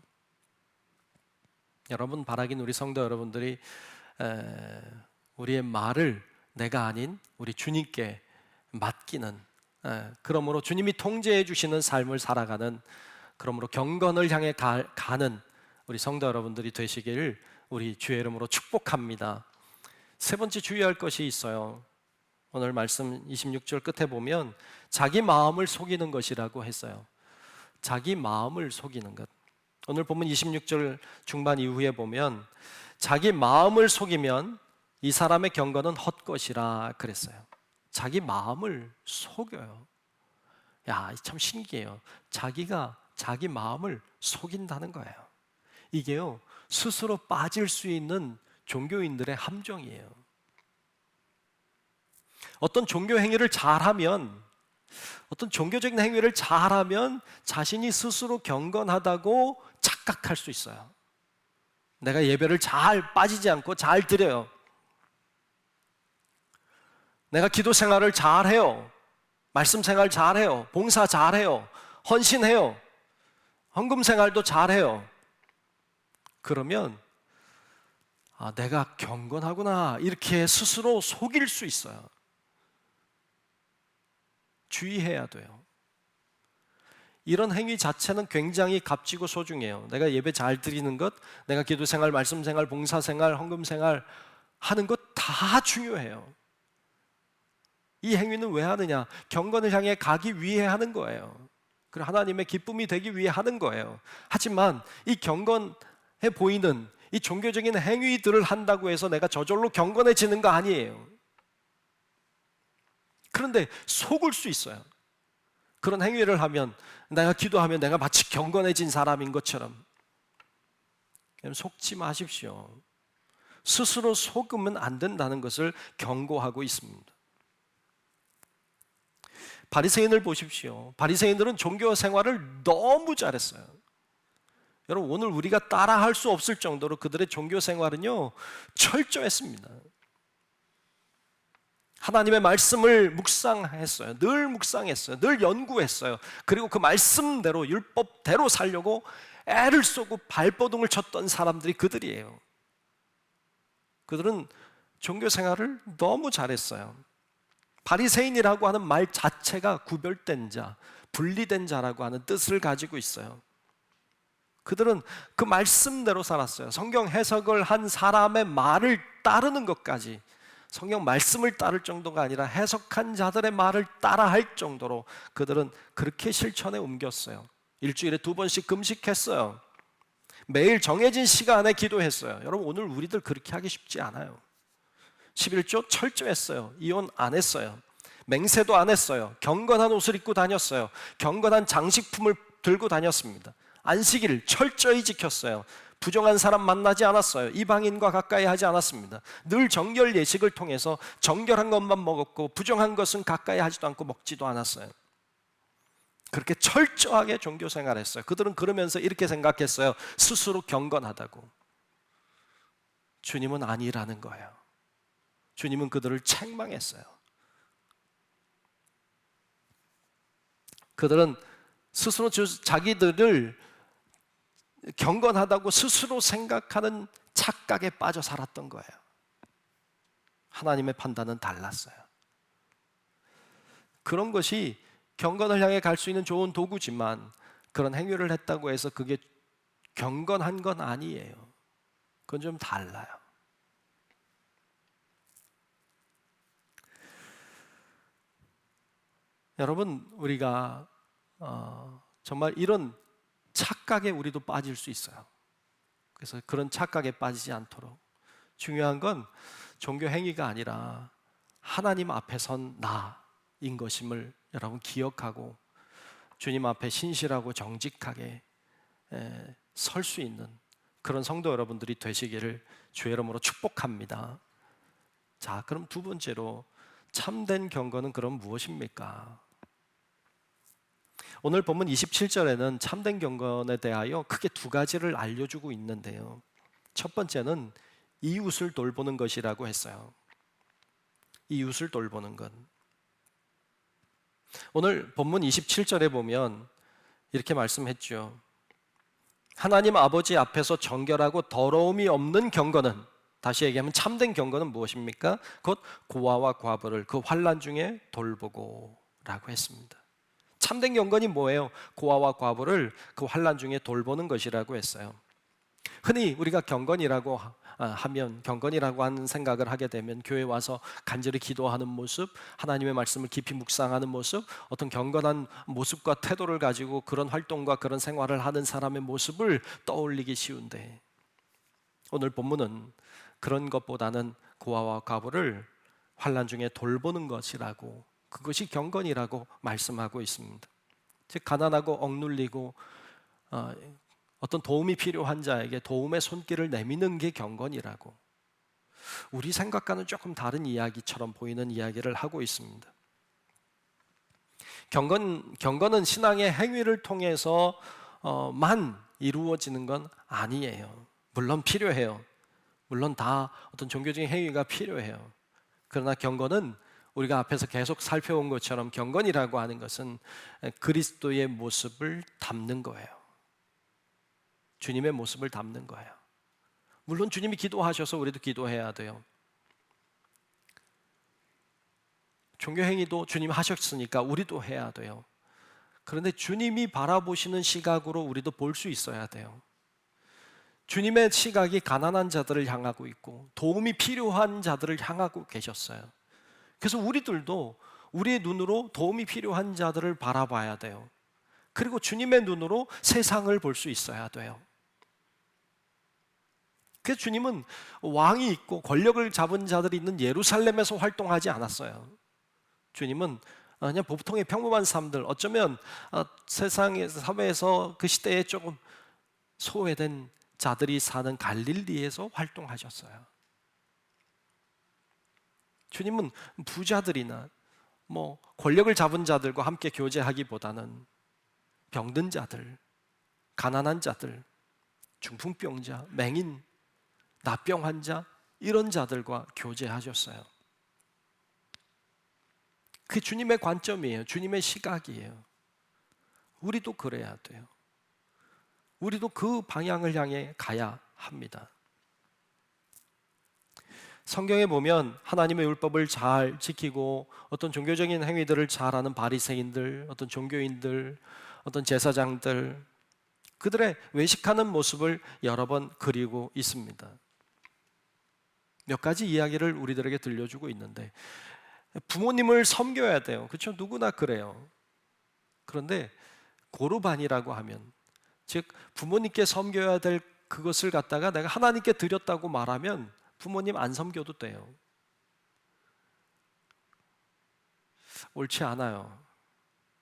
여러분, 바라긴 우리 성도 여러분들이 우리의 말을 내가 아닌 우리 주님께 맡기는, 그러므로 주님이 통제해 주시는 삶을 살아가는, 그러므로 경건을 향해 가는 우리 성도 여러분들이 되시길 우리 주의 이름으로 축복합니다. 세 번째 주의할 것이 있어요. 오늘 말씀 26절 끝에 보면 자기 마음을 속이는 것이라고 했어요. 자기 마음을 속이는 것. 오늘 보면 26절 중반 이후에 보면 자기 마음을 속이면 이 사람의 경건은 헛것이라 그랬어요. 자기 마음을 속여요. 야, 참 신기해요. 자기가 자기 마음을 속인다는 거예요. 이게요, 스스로 빠질 수 있는 종교인들의 함정이에요. 어떤 종교 행위를 잘하면, 어떤 종교적인 행위를 잘하면 자신이 스스로 경건하다고 착각할 수 있어요. 내가 예배를 잘 빠지지 않고 잘 드려요. 내가 기도 생활을 잘해요. 말씀 생활 잘해요. 봉사 잘해요. 헌신해요. 헌금 생활도 잘해요. 그러면 내가 경건하구나 이렇게 스스로 속일 수 있어요. 주의해야 돼요. 이런 행위 자체는 굉장히 값지고 소중해요. 내가 예배 잘 드리는 것, 내가 기도 생활, 말씀 생활, 봉사 생활, 헌금 생활 하는 것 다 중요해요. 이 행위는 왜 하느냐? 경건을 향해 가기 위해 하는 거예요. 그리고 하나님의 기쁨이 되기 위해 하는 거예요. 하지만 이 경건해 보이는 이 종교적인 행위들을 한다고 해서 내가 저절로 경건해지는 거 아니에요. 그런데 속을 수 있어요. 그런 행위를 하면, 내가 기도하면 내가 마치 경건해진 사람인 것처럼. 속지 마십시오. 스스로 속으면 안 된다는 것을 경고하고 있습니다. 바리새인을 보십시오. 바리새인들은 종교 생활을 너무 잘했어요. 여러분, 오늘 우리가 따라할 수 없을 정도로 그들의 종교 생활은요, 철저했습니다. 하나님의 말씀을 묵상했어요. 늘 묵상했어요. 늘 연구했어요. 그리고 그 말씀대로, 율법대로 살려고 애를 쏘고 발버둥을 쳤던 사람들이 그들이에요. 그들은 종교 생활을 너무 잘했어요. 바리새인이라고 하는 말 자체가 구별된 자, 분리된 자라고 하는 뜻을 가지고 있어요. 그들은 그 말씀대로 살았어요. 성경 해석을 한 사람의 말을 따르는 것까지, 성경 말씀을 따를 정도가 아니라 해석한 자들의 말을 따라할 정도로 그들은 그렇게 실천에 옮겼어요. 일주일에 2번씩 금식했어요. 매일 정해진 시간에 기도했어요. 여러분, 오늘 우리들 그렇게 하기 쉽지 않아요. 11조 철저했어요. 이혼 안 했어요. 맹세도 안 했어요. 경건한 옷을 입고 다녔어요. 경건한 장식품을 들고 다녔습니다. 안식일을 철저히 지켰어요. 부정한 사람 만나지 않았어요. 이방인과 가까이 하지 않았습니다. 늘 정결 예식을 통해서 정결한 것만 먹었고 부정한 것은 가까이 하지도 않고 먹지도 않았어요. 그렇게 철저하게 종교 생활했어요. 그들은 그러면서 이렇게 생각했어요. 스스로 경건하다고. 주님은 아니라는 거예요. 주님은 그들을 책망했어요. 그들은 스스로 자기들을 경건하다고 스스로 생각하는 착각에 빠져 살았던 거예요. 하나님의 판단은 달랐어요. 그런 것이 경건을 향해 갈 수 있는 좋은 도구지만 그런 행위를 했다고 해서 그게 경건한 건 아니에요. 그건 좀 달라요. 여러분, 우리가 정말 이런 착각에 우리도 빠질 수 있어요. 그래서 그런 착각에 빠지지 않도록 중요한 건 종교 행위가 아니라 하나님 앞에 선 나인 것임을 여러분 기억하고 주님 앞에 신실하고 정직하게 설 수 있는 그런 성도 여러분들이 되시기를 주의 이름으로 축복합니다. 자, 그럼 두 번째로 참된 경건은 그럼 무엇입니까? 오늘 본문 27절에는 참된 경건에 대하여 크게 두 가지를 알려주고 있는데요. 첫 번째는 이웃을 돌보는 것이라고 했어요. 이웃을 돌보는 것. 오늘 본문 27절에 보면 이렇게 말씀했죠. 하나님 아버지 앞에서 정결하고 더러움이 없는 경건은, 다시 얘기하면 참된 경건은 무엇입니까? 곧 고아와 과부를 그 환난 중에 돌보고 라고 했습니다. 참된 경건이 뭐예요? 고아와 과부를 그 환난 중에 돌보는 것이라고 했어요. 흔히 우리가 경건이라고 하면, 경건이라고 하는 생각을 하게 되면 교회 와서 간절히 기도하는 모습, 하나님의 말씀을 깊이 묵상하는 모습, 어떤 경건한 모습과 태도를 가지고 그런 활동과 그런 생활을 하는 사람의 모습을 떠올리기 쉬운데, 오늘 본문은 그런 것보다는 고아와 과부를 환난 중에 돌보는 것이라고, 그것이 경건이라고 말씀하고 있습니다. 즉 가난하고 억눌리고 어떤 도움이 필요한 자에게 도움의 손길을 내미는 게 경건이라고, 우리 생각과는 조금 다른 이야기처럼 보이는 이야기를 하고 있습니다. 경건은 신앙의 행위를 통해서만 이루어지는 건 아니에요. 물론 필요해요. 물론 다 어떤 종교적인 행위가 필요해요. 그러나 경건은 우리가 앞에서 계속 살펴온 것처럼 경건이라고 하는 것은 그리스도의 모습을 담는 거예요. 주님의 모습을 담는 거예요. 물론 주님이 기도하셔서 우리도 기도해야 돼요. 종교행위도 주님이 하셨으니까 우리도 해야 돼요. 그런데 주님이 바라보시는 시각으로 우리도 볼 수 있어야 돼요. 주님의 시각이 가난한 자들을 향하고 있고 도움이 필요한 자들을 향하고 계셨어요. 그래서 우리들도 우리의 눈으로 도움이 필요한 자들을 바라봐야 돼요. 그리고 주님의 눈으로 세상을 볼 수 있어야 돼요. 그래서 주님은 왕이 있고 권력을 잡은 자들이 있는 예루살렘에서 활동하지 않았어요. 주님은 그냥 보통의 평범한 사람들, 어쩌면 세상의 사회에서 그 시대에 조금 소외된 자들이 사는 갈릴리에서 활동하셨어요. 주님은 부자들이나 권력을 잡은 자들과 함께 교제하기보다는 병든 자들, 가난한 자들, 중풍병자, 맹인, 나병 환자, 이런 자들과 교제하셨어요. 그게 주님의 관점이에요. 주님의 시각이에요. 우리도 그래야 돼요. 우리도 그 방향을 향해 가야 합니다. 성경에 보면 하나님의 율법을 잘 지키고 어떤 종교적인 행위들을 잘하는 바리새인들, 어떤 종교인들, 어떤 제사장들, 그들의 외식하는 모습을 여러 번 그리고 있습니다. 몇 가지 이야기를 우리들에게 들려주고 있는데, 부모님을 섬겨야 돼요. 그렇죠? 누구나 그래요. 그런데 고르반이라고 하면, 즉 부모님께 섬겨야 될 그것을 갖다가 내가 하나님께 드렸다고 말하면 부모님 안 섬겨도 돼요. 옳지 않아요.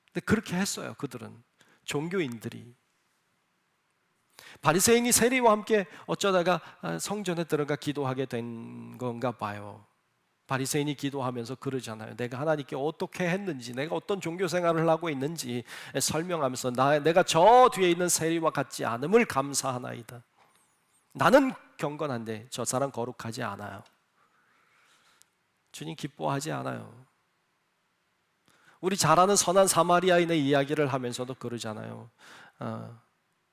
근데 그렇게 했어요. 그들은, 종교인들이. 바리새인이 세리와 함께 어쩌다가 성전에 들어가 기도하게 된 건가 봐요. 바리새인이 기도하면서 그러잖아요. 내가 하나님께 어떻게 했는지, 내가 어떤 종교 생활을 하고 있는지 설명하면서 내가 저 뒤에 있는 세리와 같지 않음을 감사하나이다. 나는 경건한데 저 사람 거룩하지 않아요. 주님 기뻐하지 않아요. 우리 잘 아는 선한 사마리아인의 이야기를 하면서도 그러잖아요.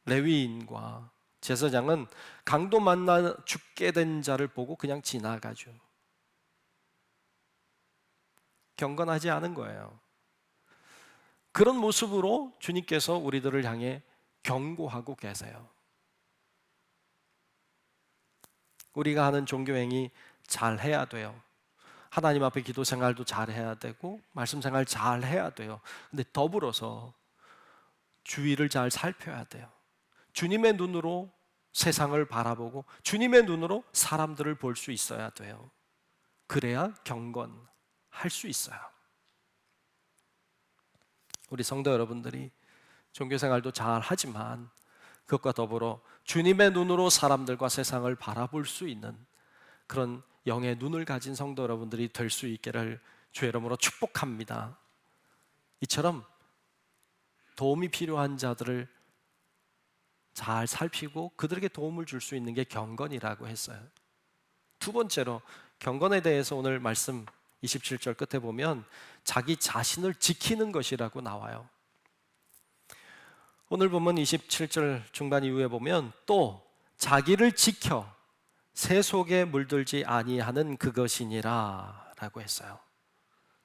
레위인과 제사장은 강도 만나 죽게 된 자를 보고 그냥 지나가죠. 경건하지 않은 거예요. 그런 모습으로 주님께서 우리들을 향해 경고하고 계세요. 우리가 하는 종교행위 잘 해야 돼요. 하나님 앞에 기도 생활도 잘 해야 되고 말씀 생활 잘 해야 돼요. 근데 더불어서 주위를 잘 살펴야 돼요. 주님의 눈으로 세상을 바라보고 주님의 눈으로 사람들을 볼 수 있어야 돼요. 그래야 경건할 수 있어요. 우리 성도 여러분들이 종교생활도 잘 하지만 그것과 더불어 주님의 눈으로 사람들과 세상을 바라볼 수 있는 그런 영의 눈을 가진 성도 여러분들이 될 수 있기를 주의 이름으로 축복합니다. 이처럼 도움이 필요한 자들을 잘 살피고 그들에게 도움을 줄 수 있는 게 경건이라고 했어요. 두 번째로 경건에 대해서 오늘 말씀 27절 끝에 보면 자기 자신을 지키는 것이라고 나와요. 오늘 보면 27절 중반 이후에 보면 또 자기를 지켜 새 속에 물들지 아니하는 그것이니라 라고 했어요.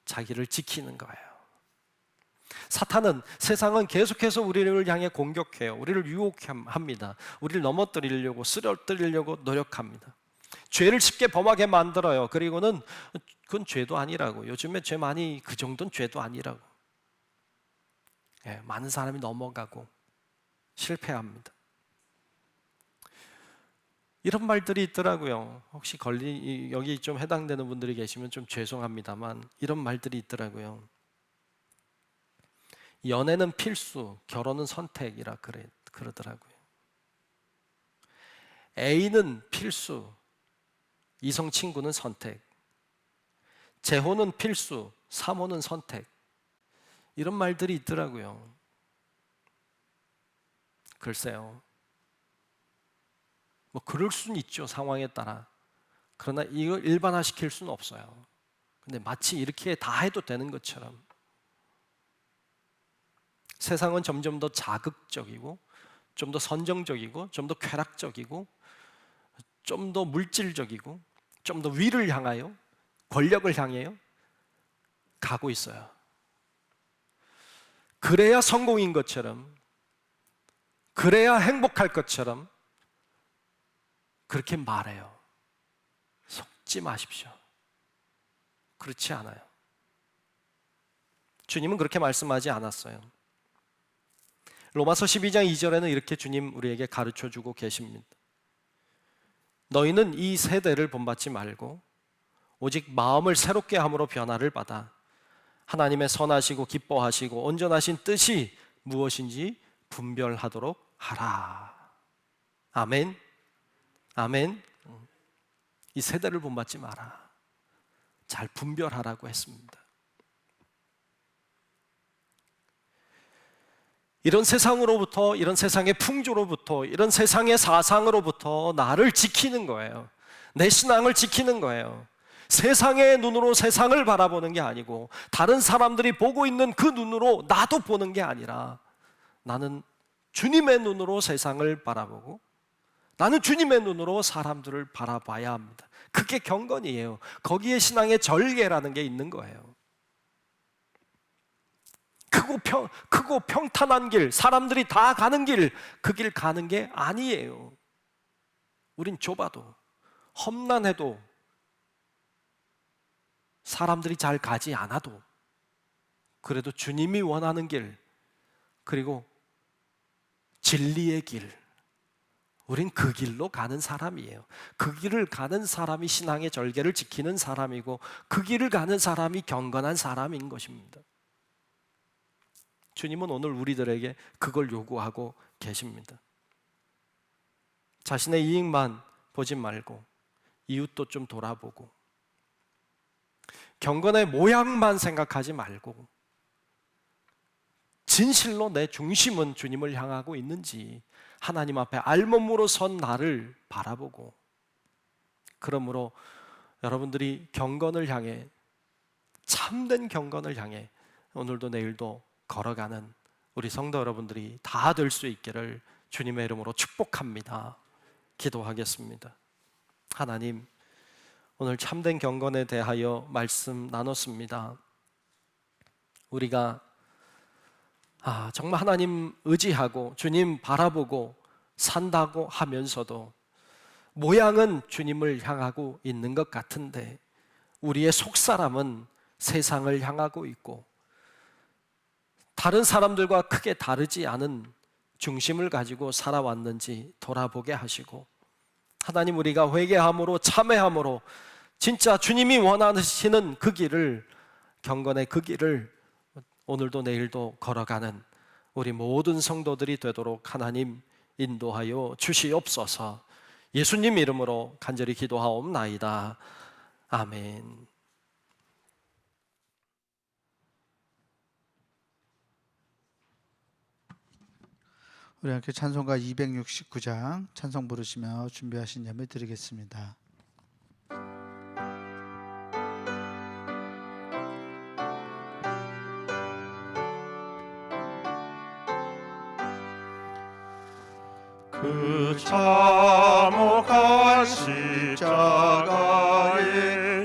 자기를 지키는 거예요. 사탄은, 세상은 계속해서 우리를 향해 공격해요. 우리를 유혹합니다. 우리를 넘어뜨리려고, 쓰러뜨리려고 노력합니다. 죄를 쉽게 범하게 만들어요. 그리고는 그건 죄도 아니라고, 요즘에 죄 많이, 그 정도는 죄도 아니라고. 많은 사람이 넘어가고 실패합니다. 이런 말들이 있더라고요. 혹시 여기 좀 해당되는 분들이 계시면 좀 죄송합니다만 이런 말들이 있더라고요. 연애는 필수, 결혼은 선택이라 그러더라고요. 애인은 필수, 이성 친구는 선택. 재혼은 필수, 사모는 선택. 이런 말들이 있더라고요. 글쎄요. 뭐 그럴 수는 있죠, 상황에 따라. 그러나 이걸 일반화시킬 수는 없어요. 근데 마치 이렇게 다 해도 되는 것처럼 세상은 점점 더 자극적이고 좀 더 선정적이고 좀 더 쾌락적이고 좀 더 물질적이고 좀 더 위를 향하여, 권력을 향해요 가고 있어요. 그래야 성공인 것처럼, 그래야 행복할 것처럼 그렇게 말해요. 속지 마십시오. 그렇지 않아요. 주님은 그렇게 말씀하지 않았어요. 로마서 12장 2절에는 이렇게 주님 우리에게 가르쳐주고 계십니다. 너희는 이 세대를 본받지 말고 오직 마음을 새롭게 함으로 변화를 받아 하나님의 선하시고 기뻐하시고 온전하신 뜻이 무엇인지 분별하도록 하라. 아멘. 아멘. 이 세대를 본받지 마라. 잘 분별하라고 했습니다. 이런 세상으로부터, 이런 세상의 풍조로부터, 이런 세상의 사상으로부터 나를 지키는 거예요. 내 신앙을 지키는 거예요. 세상의 눈으로 세상을 바라보는 게 아니고 다른 사람들이 보고 있는 그 눈으로 나도 보는 게 아니라 나는 주님의 눈으로 세상을 바라보고 나는 주님의 눈으로 사람들을 바라봐야 합니다. 그게 경건이에요. 거기에 신앙의 절개라는 게 있는 거예요. 크고 평탄한 길, 사람들이 다 가는 길, 그 길 가는 게 아니에요. 우린 좁아도, 험난해도, 사람들이 잘 가지 않아도, 그래도 주님이 원하는 길, 그리고 진리의 길, 우린 그 길로 가는 사람이에요. 그 길을 가는 사람이 신앙의 절개를 지키는 사람이고, 그 길을 가는 사람이 경건한 사람인 것입니다. 주님은 오늘 우리들에게 그걸 요구하고 계십니다. 자신의 이익만 보지 말고 이웃도 좀 돌아보고, 경건의 모양만 생각하지 말고 진실로 내 중심은 주님을 향하고 있는지 하나님 앞에 알몸으로 선 나를 바라보고, 그러므로 여러분들이 경건을 향해, 참된 경건을 향해 오늘도 내일도 걸어가는 우리 성도 여러분들이 다 될 수 있기를 주님의 이름으로 축복합니다. 기도하겠습니다. 하나님, 오늘 참된 경건에 대하여 말씀 나눴습니다. 우리가 정말 하나님 의지하고 주님 바라보고 산다고 하면서도 모양은 주님을 향하고 있는 것 같은데 우리의 속사람은 세상을 향하고 있고 다른 사람들과 크게 다르지 않은 중심을 가지고 살아왔는지 돌아보게 하시고, 하나님, 우리가 회개함으로 참회함으로 진짜 주님이 원하시는 그 길을, 경건의 그 길을 오늘도 내일도 걸어가는 우리 모든 성도들이 되도록 하나님 인도하여 주시옵소서. 예수님 이름으로 간절히 기도하옵나이다. 아멘. 우리 함께 찬송가 269장 찬송 부르시며 준비하신 예배 드리겠습니다. 그 참혹한 십자가에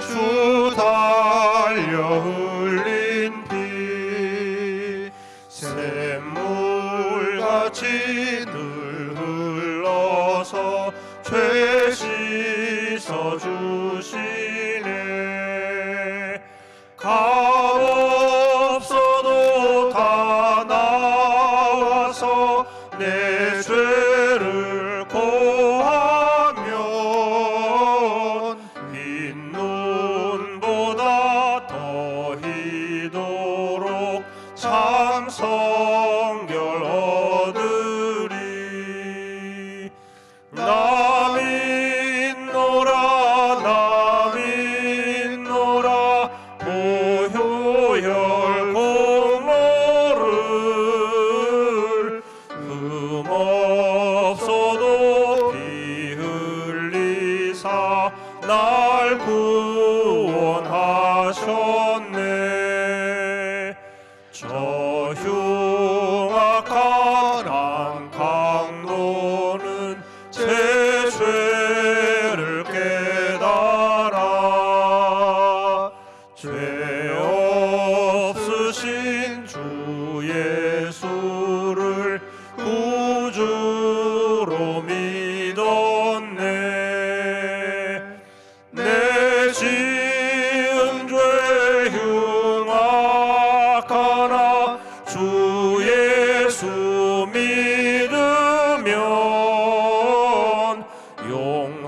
주 달려 흘린 피 샘물같이 늘 흘러서 죄 씻어 주시네. 값없어도 다 나와서 내 죄를 고하면 흰 눈보다 더 희도록 참 성결 얻으리. 나 믿노라 보효열 공로를 흠없어도 피 흘리사 날 구원하셨네. 저 흉악한 강도는 제 죄를 깨달아 죄 없으신 주 예수를 구주로 믿었네. 내 지은 죄 흉악하나 주 예수 믿으면 용서받은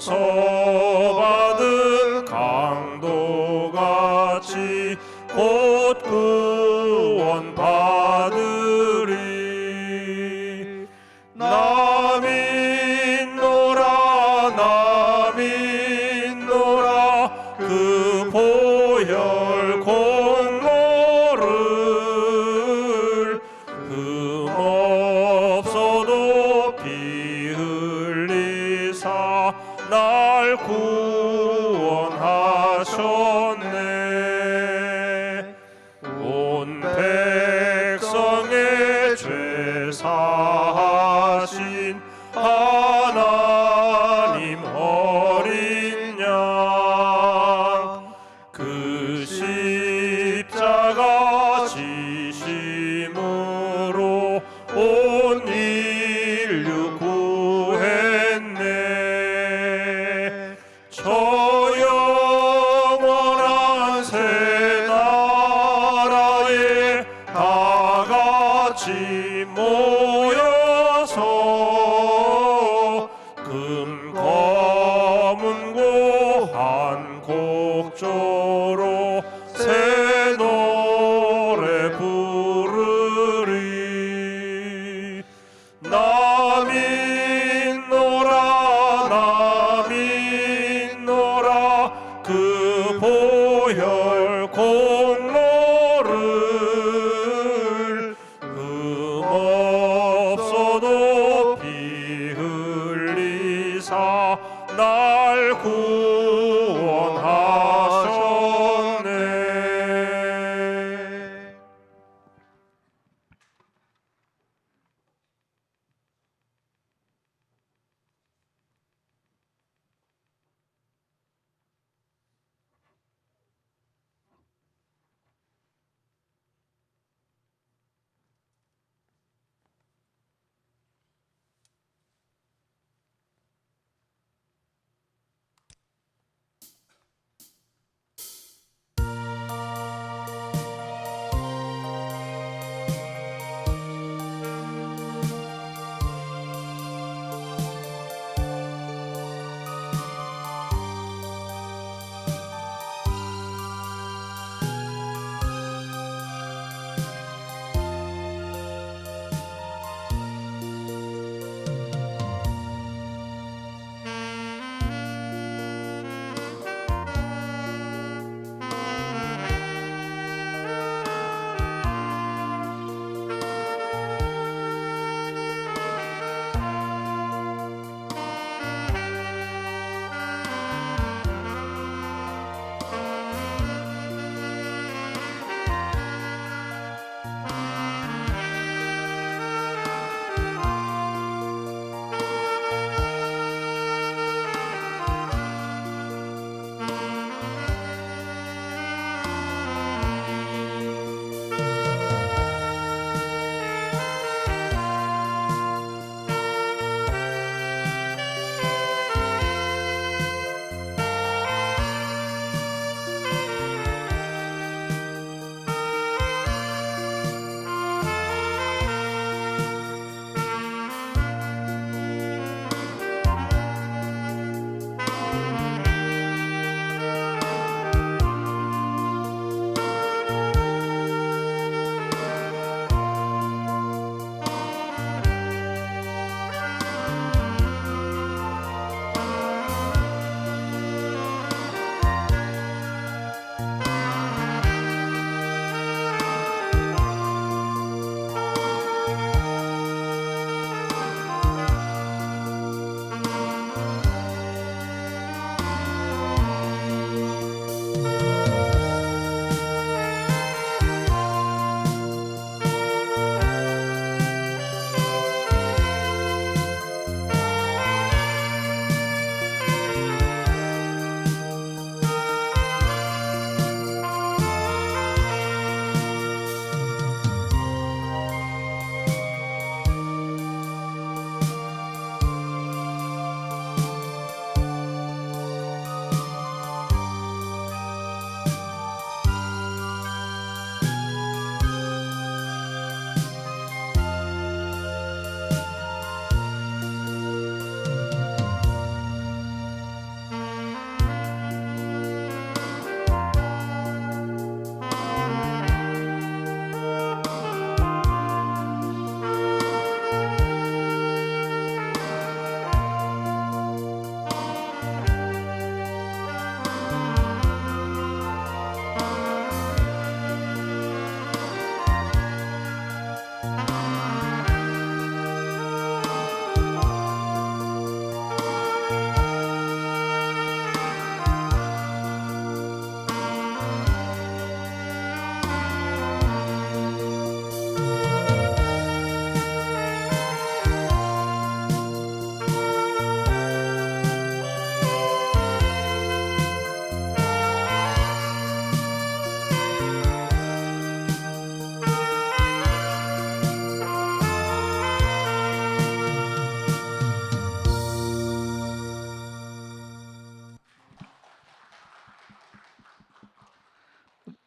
강도같이 곧 구원 받으리. 나 믿노라 그 보혈 공로를 흠없어도 피 흘리사 날 구원하셨네. 온 같이 모여서 금 검은 고한 곡조로 새 노래 부르리. 남인노라 그 보혈 공로를 금 없어도 피 흘리사 날 구원하셨네.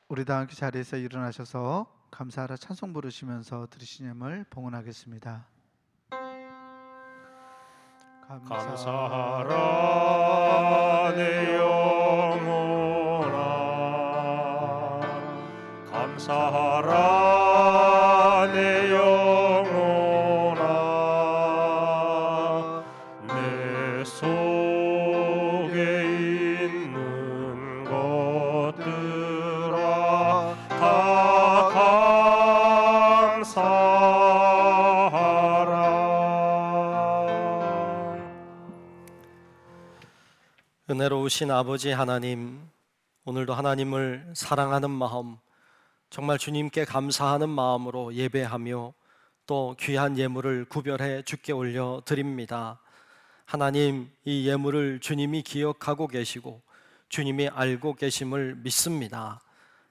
우리 다 함께 자리에서 일어나셔서 감사하라 찬송 부르시면서 드리신 예물 봉헌하겠습니다. 감사하라 내 영혼아, 감사하라 내 영혼아, 내 속에 있는 것들아 다 감사하라. 은혜로우신 아버지 하나님, 오늘도 하나님을 사랑하는 마음, 정말 주님께 감사하는 마음으로 예배하며 또 귀한 예물을 구별해 주께 올려 드립니다. 하나님, 이 예물을 주님이 기억하고 계시고 주님이 알고 계심을 믿습니다.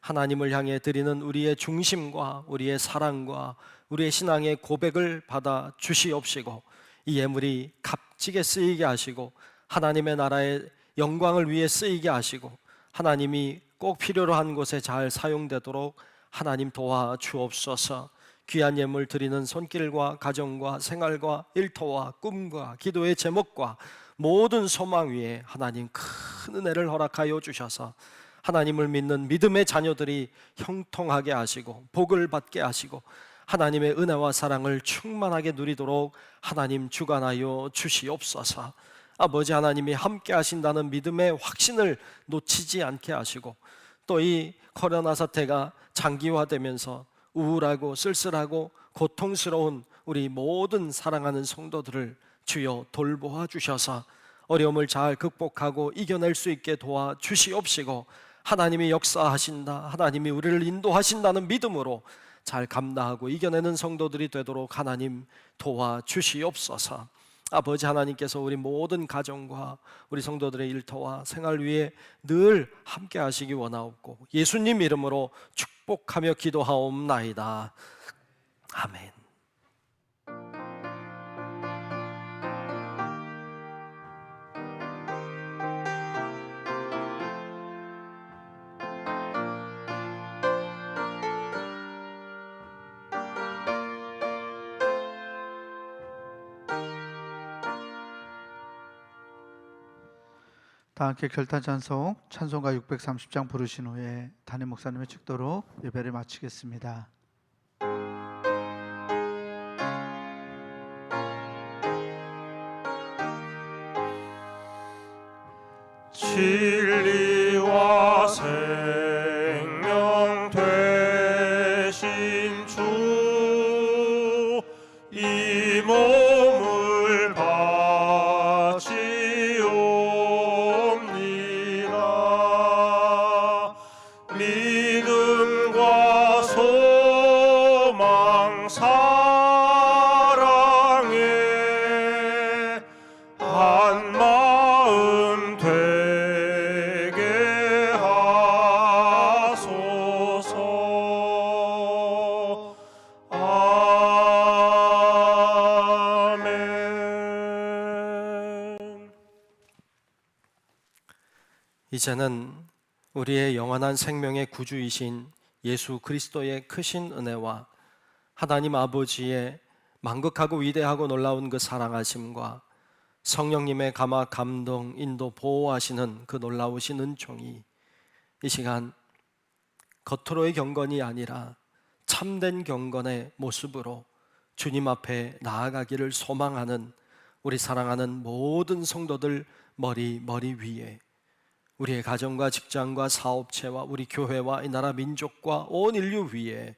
하나님을 향해 드리는 우리의 중심과 우리의 사랑과 우리의 신앙의 고백을 받아 주시옵시고 이 예물이 값지게 쓰이게 하시고 하나님의 나라의 영광을 위해 쓰이게 하시고 하나님이 꼭 필요로 한 곳에 잘 사용되도록 하나님 도와 주옵소서. 귀한 예물 드리는 손길과 가정과 생활과 일터와 꿈과 기도의 제목과 모든 소망 위에 하나님 큰 은혜를 허락하여 주셔서 하나님을 믿는 믿음의 자녀들이 형통하게 하시고 복을 받게 하시고 하나님의 은혜와 사랑을 충만하게 누리도록 하나님 주관하여 주시옵소서. 아버지 하나님이 함께 하신다는 믿음의 확신을 놓치지 않게 하시고 또 이 코로나 사태가 장기화되면서 우울하고 쓸쓸하고 고통스러운 우리 모든 사랑하는 성도들을 주여 돌보아 주셔서 어려움을 잘 극복하고 이겨낼 수 있게 도와 주시옵시고 하나님이 역사하신다, 하나님이 우리를 인도하신다는 믿음으로 잘 감당하고 이겨내는 성도들이 되도록 하나님 도와 주시옵소서. 아버지 하나님께서 우리 모든 가정과 우리 성도들의 일터와 생활 위에 늘 함께 하시기 원하옵고 예수님 이름으로 축복하며 기도하옵나이다. 아멘. 다 함께 결단 찬송 찬송가 630장 부르신 후에 담임 목사님의 축도로 예배를 마치겠습니다. 진리와 생명 되신 주, 이 몸을 바치옵니다. 믿음과 소망 사랑에 한 마음 되게 하소서. 아멘. 이제는 우리의 영원한 생명의 구주이신 예수 그리스도의 크신 은혜와 하나님 아버지의 만극하고 위대하고 놀라운 그 사랑하심과 성령님의 감화 감동 인도 보호하시는 그 놀라우신 은총이 이 시간 겉으로의 경건이 아니라 참된 경건의 모습으로 주님 앞에 나아가기를 소망하는 우리 사랑하는 모든 성도들 머리 위에 우리의 가정과 직장과 사업체와 우리 교회와 이 나라 민족과 온 인류 위에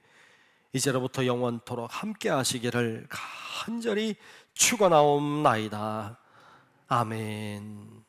이제로부터 영원토록 함께 하시기를 간절히 축원하옵나이다. 아멘.